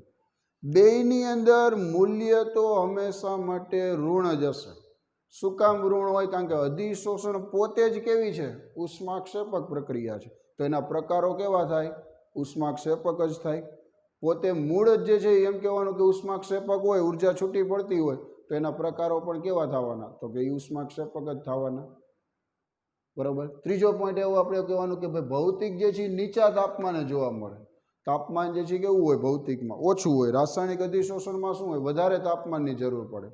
બેયની અંદર મૂલ્ય તો હંમેશા માટે ઋણ જ હશે. શું કામ ઋણ હોય? કારણ કે અધિશોષણ પોતે જ કેવી છે? ઉષ્માક્ષેપક પ્રક્રિયા છે. તો એના પ્રકારો કેવા થાય? ઉષ્માક્ષેપક જ થાય. પોતે મૂળ જ જે છે એમ કહેવાનું કે ઉષ્માક્ષેપક હોય, ઉર્જા છૂટી પડતી હોય, તો એના પ્રકારો પણ કેવા થવાના તો કે એ ઉષ્માક્ષેપક જ થવાના, બરાબર. ત્રીજો પોઈન્ટ એવો આપણે કહેવાનું કે ભાઈ ભૌતિક જે છે નીચા તાપમાને જોવા મળે. તાપમાન જે છે કેવું હોય? ભૌતિકમાં ઓછું હોય. રાસાયણિક અધિશોષણમાં શું હોય? વધારે તાપમાનની જરૂર પડે.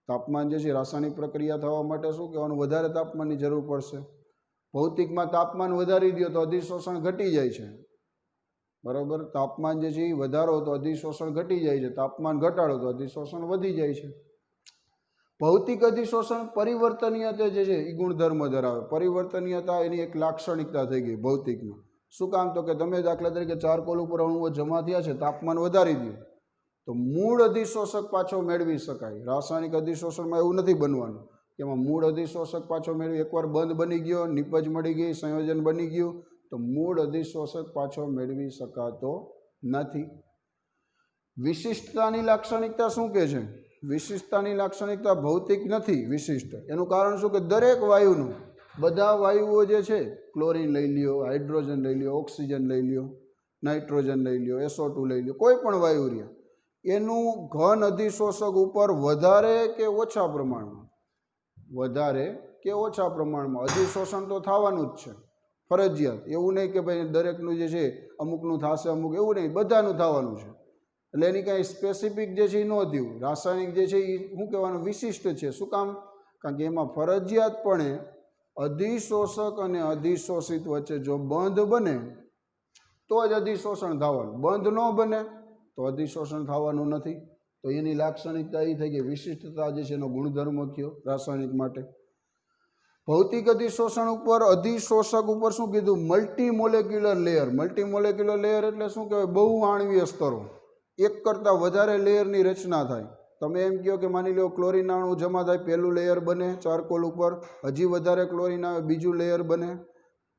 તાપમાન જે છે રાસાયણિક પ્રક્રિયા થવા માટે શું કહેવાનું? વધારે તાપમાનની જરૂર પડશે. ભૌતિકમાં તાપમાન વધારી દો તો અધિશોષણ ઘટી જાય છે, બરાબર. તાપમાન જે છે એ વધારો તો અધિશોષણ ઘટી જાય છે, તાપમાન ઘટાડો તો અધિશોષણ વધી જાય છે. ભૌતિક અધિશોષણ પરિવર્તનીયતા જે છે એ ગુણધર્મ ધરાવે. પરિવર્તનીયતા એની એક લાક્ષણિકતા થઈ ગઈ ભૌતિકમાં. શું કામ તો કે તમે દાખલા તરીકે ચારકોલ ઉપર અણુઓ જમા થયા છે, તાપમાન વધારી દો તો મૂળ અધિશોષક પાછો મેળવી શકાય. રાસાયણિક અધિશોષણમાં એવું નથી બનવાનું. એમાં મૂળ અધિશોષક પાછો મેળવી, એકવાર બંધ બની ગયો, નિપજ મળી ગઈ, સંયોજન બની ગયું તો મૂળ અધિશોષક પાછો મેળવી શકાતો નથી. વિશિષ્ટતાની લાક્ષણિકતા શું કહે છે? વિશિષ્ટતાની લાક્ષણિકતા ભૌતિક નથી વિશિષ્ટ. એનું કારણ શું કે દરેક વાયુનું, બધા વાયુઓ જે છે, ક્લોરીન લઈ લ્યો, હાઇડ્રોજન લઈ લ્યો, ઓક્સિજન લઈ લ્યો, નાઇટ્રોજન લઈ લ્યો, SO2 લઈ લ્યો, કોઈ પણ વાયુ રહ્યા, એનું ઘન અધિશોષક ઉપર વધારે કે ઓછા પ્રમાણમાં અધિશોષણ તો થવાનું જ છે, ફરજિયાત. એવું નહીં કે ભાઈ દરેકનું જે છે અમુકનું થશે, અમુક, એવું નહીં, બધાનું થવાનું છે. એટલે એની કાંઈ સ્પેસિફિક જે છે એ ન થયું. રાસાયણિક જે છે એ શું કહેવાનું? વિશિષ્ટ છે. શું કામ? કારણ કે એમાં ફરજિયાતપણે અધિશોષક અને અધિશોષિત વચ્ચે જો બંધ બને તો જ અધિશોષણ થવાનું. બંધ ન બને તો અધિશોષણ થવાનું નથી. તો એની લાક્ષણિકતા એ થઈ ગઈ. વિશિષ્ટતા જે છે એનો ગુણધર્મ કયો રાસાયણિક માટે. ભૌતિક અધિશોષણ ઉપર, અધિશોષક ઉપર શું કીધું? મલ્ટીમોલેક્યુલર લેયર. મલ્ટીમોલેક્યુલર લેયર એટલે શું કહેવાય? બહુ આણ્વીય સ્તરો, એક કરતાં વધારે લેયરની રચના થાય. તમે એમ કહો કે માની લો ક્લોરીન અણુ જમા થાય, પહેલું લેયર બને ચારકોલ ઉપર, હજી વધારે ક્લોરીન આવે, બીજું લેયર બને,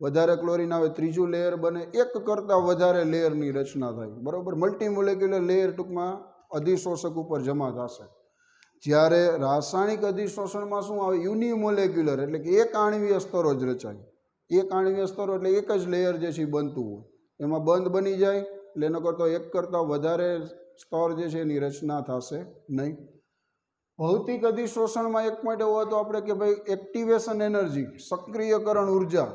વધારે ક્લોરીન આવે, ત્રીજું લેયર બને, એક કરતાં વધારે લેયરની રચના થાય, બરાબર. મલ્ટીમોલેક્યુલર લેયર ટૂંકમાં અધિશોષક ઉપર જમા થશે. જ્યારે રાસાયણિક અધિશોષણમાં શું આવે? યુનિમોલેક્યુલર એટલે કે એક આણ્વીય સ્તરો જ રચાય. એક આણ્વીય સ્તરો એટલે એક જ લેયર જે છે એ બનતું હોય, એમાં બંધ બની જાય એટલે એનો કરતો એક કરતાં વધારે સ્તર જે છે એની રચના થશે નહીં. ભૌતિક અધિશોષણમાં એક પોઈન્ટ એવો હતો આપણે કે ભાઈ એક્ટિવેશન એનર્જી, સક્રિયકરણ ઉર્જા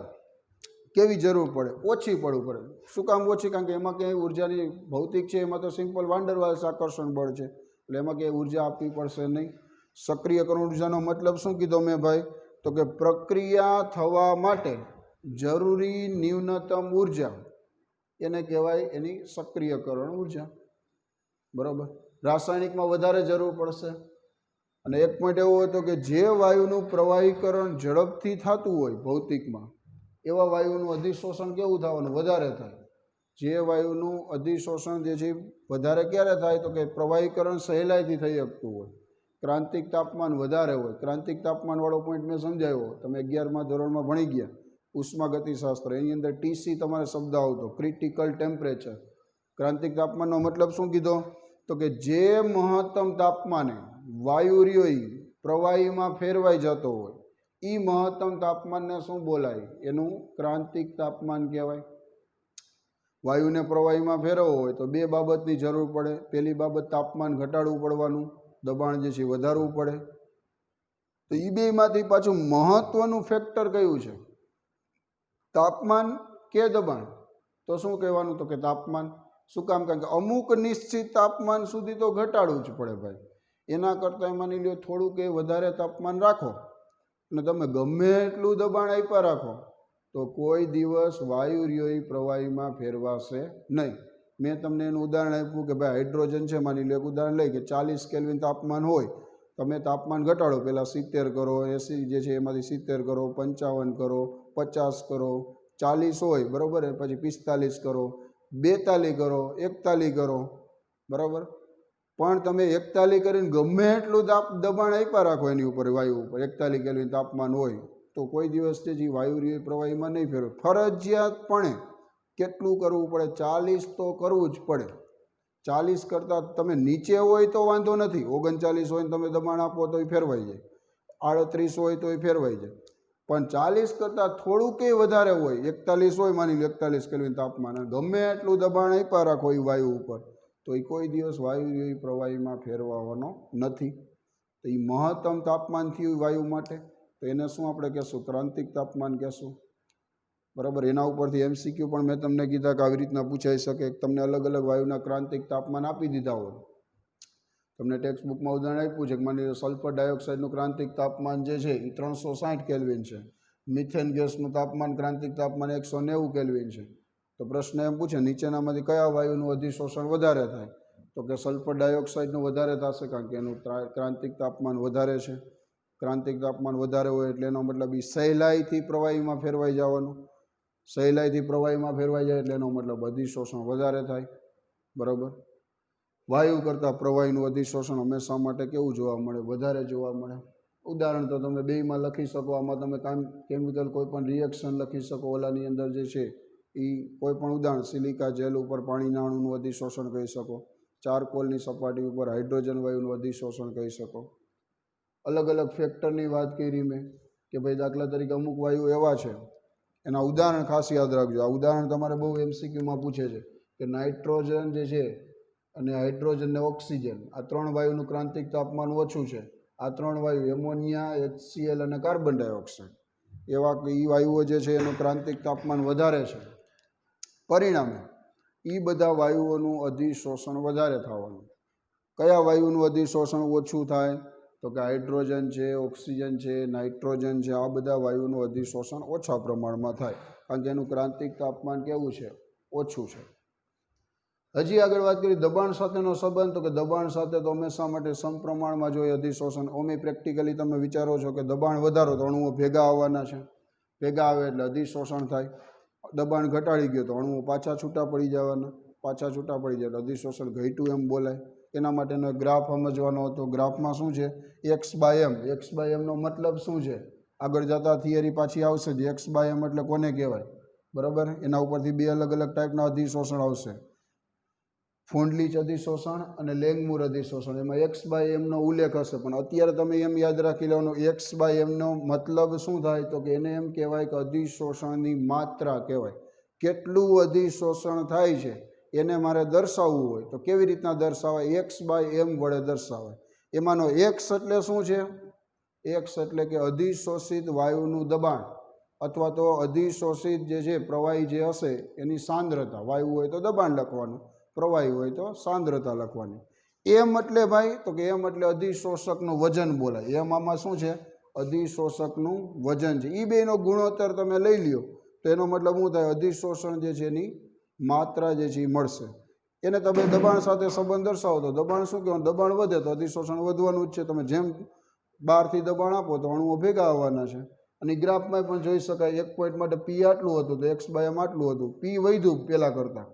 કેવી જરૂર પડે? ઓછી પડવું પડે. શું કામ ઓછી? કારણ કે એમાં ક્યાંય ઉર્જાની, ભૌતિક છે એમાં તો સિમ્પલ વાન્ડર વાલ્સ આકર્ષણ બળ છે, એટલે એમાં ક્યાંય ઉર્જા આપવી પડશે નહીં. સક્રિયકરણ ઉર્જાનો મતલબ શું કીધો મેં ભાઈ? તો કે પ્રક્રિયા થવા માટે જરૂરી ન્યૂનતમ ઉર્જા, એને કહેવાય એની સક્રિયકરણ ઉર્જા, બરાબર. રાસાયણિકમાં વધારે જરૂર પડશે. અને એક પોઈન્ટ એવો હતો કે જે વાયુનું પ્રવાહીકરણ ઝડપથી થતું હોય ભૌતિકમાં, એવા વાયુનું અધિશોષણ કેવું થવાનું? વધારે થાય. જે વાયુનું અધિશોષણ જે છે વધારે ક્યારે થાય તો કે પ્રવાહીકરણ સહેલાઈથી થઈ શકતું હોય, ક્રાંતિક તાપમાન વધારે હોય. ક્રાંતિક તાપમાનવાળો પોઈન્ટ મેં સમજાવ્યો, તમે 11મા ધોરણમાં ભણી ગયા ઉષ્માગતિશાસ્ત્ર, એની અંદર TC તમારે શબ્દ આવતો, ક્રિટિકલ ટેમ્પરેચર. ક્રાંતિક તાપમાનનો મતલબ શું કીધો? તો કે જે મહત્તમ તાપમાને વાયુ રહ્યો ઈ પ્રવાહીમાં ફેરવાઈ જતો હોય એ મહત્તમ તાપમાનને શું બોલાય? એનું ક્રાંતિક તાપમાન કહેવાય. વાયુને પ્રવાહીમાં ફેરવવો હોય તો બે બાબતની જરૂર પડે. પહેલી બાબત તાપમાન ઘટાડવું પડવાનું, દબાણ જે છે વધારવું પડે. તો એ બેમાંથી પાછું મહત્વનું ફેક્ટર કયું છે? તાપમાન કે દબાણ? તો શું કહેવાનું? તો કે તાપમાન. શું કામ? કારણ કે અમુક નિશ્ચિત તાપમાન સુધી તો ઘટાડવું જ પડે ભાઈ. એના કરતાં માની લો થોડુંક એ વધારે તાપમાન રાખો અને તમે ગમે એટલું દબાણ આપ્યા રાખો તો કોઈ દિવસ વાયુ રહ્યો એ પ્રવાહીમાં ફેરવાશે નહીં. મેં તમને એનું ઉદાહરણ આપ્યું કે ભાઈ હાઇડ્રોજન છે, માની લો એક ઉદાહરણ લઈ કે 40 કેલ્વિન તાપમાન હોય, તમે તાપમાન ઘટાડો, પહેલાં 70 કરો, 80 જે છે એમાંથી 70 કરો, 55 કરો, 50 કરો, 40 હોય બરાબર, પછી 45 કરો, 42 કરો, 41 કરો બરાબર. પણ તમે 41 કરીને ગમે એટલું દબાણ આપ્યા રાખો એની ઉપર, વાયુ ઉપર 41 કેલ્વિન તાપમાન હોય તો કોઈ દિવસ જે વાયુ રહ્યો પ્રવાહીમાં નહીં ફેરવે. ફરજિયાતપણે કેટલું કરવું પડે? 40 તો કરવું જ પડે. 40 કરતાં તમે નીચે હોય તો વાંધો નથી, 39 હોય ને તમે દબાણ આપો તો એ ફેરવાઈ જાય, 38 હોય તો એ ફેરવાઈ જાય. પણ 40 કરતાં થોડું કંઈ વધારે હોય, 41 હોય માની લો 41 કેલ્વિન તાપમાન, ગમે એટલું દબાણ આપ્યા રાખો એ વાયુ ઉપર તો એ કોઈ દિવસ વાયુ પ્રવાહીમાં ફેરવવાનો નથી. તો એ મહત્તમ તાપમાન થયું વાયુ માટે, તો એને શું આપણે કહેશું? ક્રાંતિક તાપમાન કહેશું બરાબર. એના ઉપરથી MCQ પણ મેં તમને કીધા કે આવી રીતના પૂછાઈ શકે. તમને અલગ અલગ વાયુના ક્રાંતિક તાપમાન આપી દીધા હોય, તમને ટેક્સ્ટ બુકમાં ઉદાહરણ આપ્યું છે કે માની લો સલ્ફર ડાયોક્સાઇડનું ક્રાંતિક તાપમાન જે છે એ 360 કેલ્વિન છે, મિથેન ગેસનું તાપમાન ક્રાંતિક તાપમાન 190 કેલ્વિન છે. તો પ્રશ્ન એમ પૂછે નીચેનામાંથી કયા વાયુનું અધિશોષણ વધારે થાય? તો કે સલ્ફર ડાયોક્સાઇડનું વધારે થશે, કારણ કે એનું ક્રાંતિક તાપમાન વધારે છે. ક્રાંતિક તાપમાન વધારે હોય એટલે એનો મતલબ એ સહેલાઈથી પ્રવાહીમાં ફેરવાઈ જવાનું, સહેલાઈથી પ્રવાહીમાં ફેરવાઈ જાય એટલે એનો મતલબ અધિશોષણ વધારે થાય બરાબર. વાયુ કરતાં પ્રવાહીનું અધિશોષણ હંમેશા માટે કેવું જોવા મળે? વધારે જોવા મળે. ઉદાહરણ તો તમે બેયમાં લખી શકો, આમાં તમે કેમિકલ કોઈ પણ રિએક્શન લખી શકો, ઓલાની અંદર જે છે એ કોઈ પણ ઉદાહરણ સિલિકા જેલ ઉપર પાણીના અણુનું અધિશોષણ કહી શકો, ચારકોલની સપાટી ઉપર હાઇડ્રોજન વાયુનું અધિશોષણ કહી શકો. અલગ અલગ ફેક્ટરની વાત કરી મેં કે ભાઈ દાખલા તરીકે અમુક વાયુ એવા છે, એના ઉદાહરણ ખાસ યાદ રાખજો. આ ઉદાહરણ તમારે બહુ MCQમાં પૂછે છે કે નાઇટ્રોજન જે છે અને હાઇડ્રોજન ને ઓક્સિજન, આ 3 વાયુનું ક્રાંતિક તાપમાન ઓછું છે. આ 3 વાયુ એમોનિયા, HCl અને કાર્બન ડાયોક્સાઇડ એવા એ વાયુઓ જે છે એનું ક્રાંતિક તાપમાન વધારે છે. પરિણામે એ બધા વાયુઓનું અધિશોષણ વધારે થવાનું. કયા વાયુનું અધિશોષણ ઓછું થાય? તો કે હાઇડ્રોજન છે, ઓક્સિજન છે, નાઇટ્રોજન છે, આ બધા વાયુનું અધિશોષણ ઓછા પ્રમાણમાં થાય, કારણ કે એનું ક્રાંતિક તાપમાન કેવું છે? ઓછું છે. હજી આગળ વાત કરી દબાણ સાથેનો સંબંધ, તો કે દબાણ સાથે તો હંમેશા માટે સમપ્રમાણમાં જોઈએ અધિશોષણ. ઓમે પ્રેક્ટિકલી તમે વિચારો છો કે દબાણ વધારો તો અણુઓ ભેગા આવવાના છે, ભેગા આવે એટલે અધિશોષણ થાય. દબાણ ઘટાડી ગયો તો અણુઓ પાછા છૂટા પડી જવાના, પાછા છૂટા પડી જાય એટલે અધિશોષણ ઘટ્યું એમ બોલાય. એના માટેનો ગ્રાફ સમજવાનો હતો. ગ્રાફમાં શું છે? x/m. x/mનો મતલબ શું છે? આગળ જતા થિયરી પાછી આવશે જ. x/m એટલે કોને કહેવાય બરાબર. એના ઉપરથી 2 અલગ અલગ ટાઈપના અધિશોષણ આવશે, ફોન્ડલીચ અધિશોષણ અને લેંગમુર અધિશોષણ. એમાં x/mનો ઉલ્લેખ હશે, પણ અત્યારે તમે એમ યાદ રાખી લેવાનું x/mનો મતલબ શું થાય? તો કે એને એમ કહેવાય કે અધિશોષણની માત્રા કહેવાય. કેટલું અધિશોષણ થાય છે એને મારે દર્શાવવું હોય તો કેવી રીતના દર્શાવાય? x/m વડે દર્શાવાય. એમાંનો x એટલે શું છે? x એટલે કે અધિશોષિત વાયુનું દબાણ અથવા તો અધિશોષિત જે છે પ્રવાહી જે હશે એની સાંદ્રતા. વાયુ હોય તો દબાણ લખવાનું, પ્રવાહી હોય તો સાંદ્રતા લખવાની. એમ એટલે ભાઈ, તો કે એમ એટલે અધિશોષકનું વજન બોલાય. એમ આમાં શું છે? અધિશોષકનું વજન છે. એ બેનો ગુણોત્તર તમે લઈ લ્યો તો એનો મતલબ શું થાય? અધિશોષણ જે છે એની માત્રા જે છે એ મળશે. એને તમે દબાણ સાથે સંબંધ દર્શાવો તો દબાણ શું કહેવાનું? દબાણ વધે તો અધિશોષણ વધવાનું જ છે. તમે જેમ બહારથી દબાણ આપો તો અણુઓ ભેગા આવવાના છે. અને ગ્રાફમાં પણ જોઈ શકાય, એક પોઈન્ટ માટે P આટલું હતું તો x/m આટલું હતું. P વધ્યું પહેલાં કરતાં,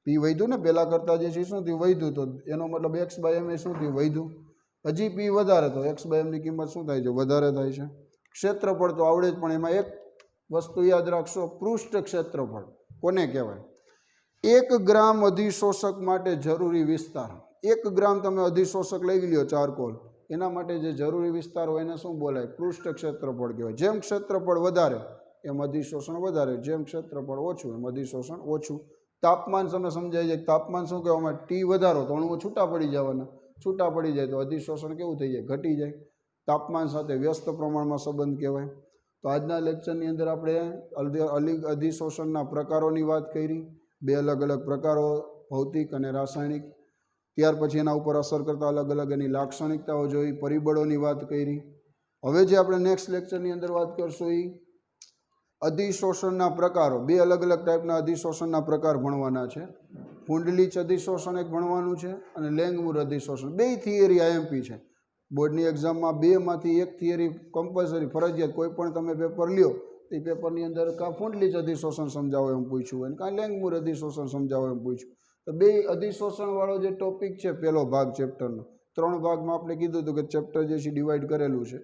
P વધ્યું ને પહેલાં કરતાં જે છે શું થયું? વધ્યું. તો એનો મતલબ x/m એ શું થયું? વધ્યું. હજી P વધારે તો x/mની કિંમત શું થાય છે? વધારે થાય છે. ક્ષેત્રફળ તો આવડે જ, પણ એમાં એક વસ્તુ યાદ રાખશો, પૃષ્ઠ ક્ષેત્રફળ કોને કહેવાય? 1 ગ્રામ અધિશોષક માટે જરૂરી વિસ્તાર, 1 ગ્રામ તમે અધિશોષક લઈ લ્યો ચારકોલ, એના માટે જે જરૂરી વિસ્તાર હોય એને શું બોલાય? પૃષ્ઠ ક્ષેત્રફળ કહેવાય. જેમ ક્ષેત્રફળ વધારે એમ અધિશોષણ વધારે, જેમ ક્ષેત્રફળ ઓછું એમ અધિશોષણ ઓછું. તાપમાન તમે સમજાઈ જાય, તાપમાન શું કહેવામાં? ટી વધારો તો અણુઓ છૂટા પડી જવાના, છૂટા પડી જાય તો અધિશોષણ કેવું થઈ જાય? ઘટી જાય. તાપમાન સાથે વ્યસ્ત પ્રમાણમાં સંબંધ કહેવાય. તો આજના લેક્ચરની અંદર આપણે અધિશોષણના પ્રકારોની વાત કરી, 2 અલગ અલગ પ્રકારો, ભૌતિક અને રાસાયણિક. ત્યાર પછી એના ઉપર અસર કરતા અલગ અલગ એની લાક્ષણિકતાઓ જોઈ, પરિબળોની વાત કરી. હવે જે આપણે નેક્સ્ટ લેક્ચરની અંદર વાત કરશું એ અધિશોષણના પ્રકારો, 2 અલગ અલગ ટાઈપના અધિશોષણના પ્રકાર ભણવાના છે. પુંડલીચ અધિશોષણ એક ભણવાનું છે અને લેંગમૂર અધિશોષણ. 2 થિયરી આઈએમપી છે. બોર્ડની એક્ઝામમાં 2માંથી 1 થિયરી કમ્પલસરી ફરજિયાત કોઈ પણ તમે પેપર લ્યો તો એ પેપરની અંદર કાં પુંડલીચ અધિશોષણ સમજાવો એમ પૂછ્યું હોય, કાં લેંગમૂર અધિશોષણ સમજાવો એમ પૂછ્યું. તો 2 અધિશોષણવાળો જે ટોપિક છે, પહેલો ભાગ ચેપ્ટરનો, 3 ભાગમાં આપણે કીધું હતું કે ચેપ્ટર જે છે ડિવાઈડ કરેલું છે.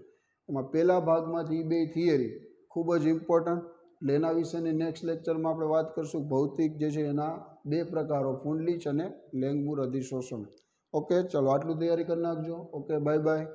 એમાં પહેલા ભાગમાંથી 2 થિયરી ખૂબ જ ઇમ્પોર્ટન્ટ, એટલે એના વિશેની નેક્સ્ટ લેક્ચરમાં આપણે વાત કરીશું. ભૌતિક જે છે એના 2 પ્રકારો, પુંડલીચ અને લેંગમૂર અધિશોષણ. ઓકે, ચલો આટલું તૈયારી કરી નાખજો. Okay, bye bye.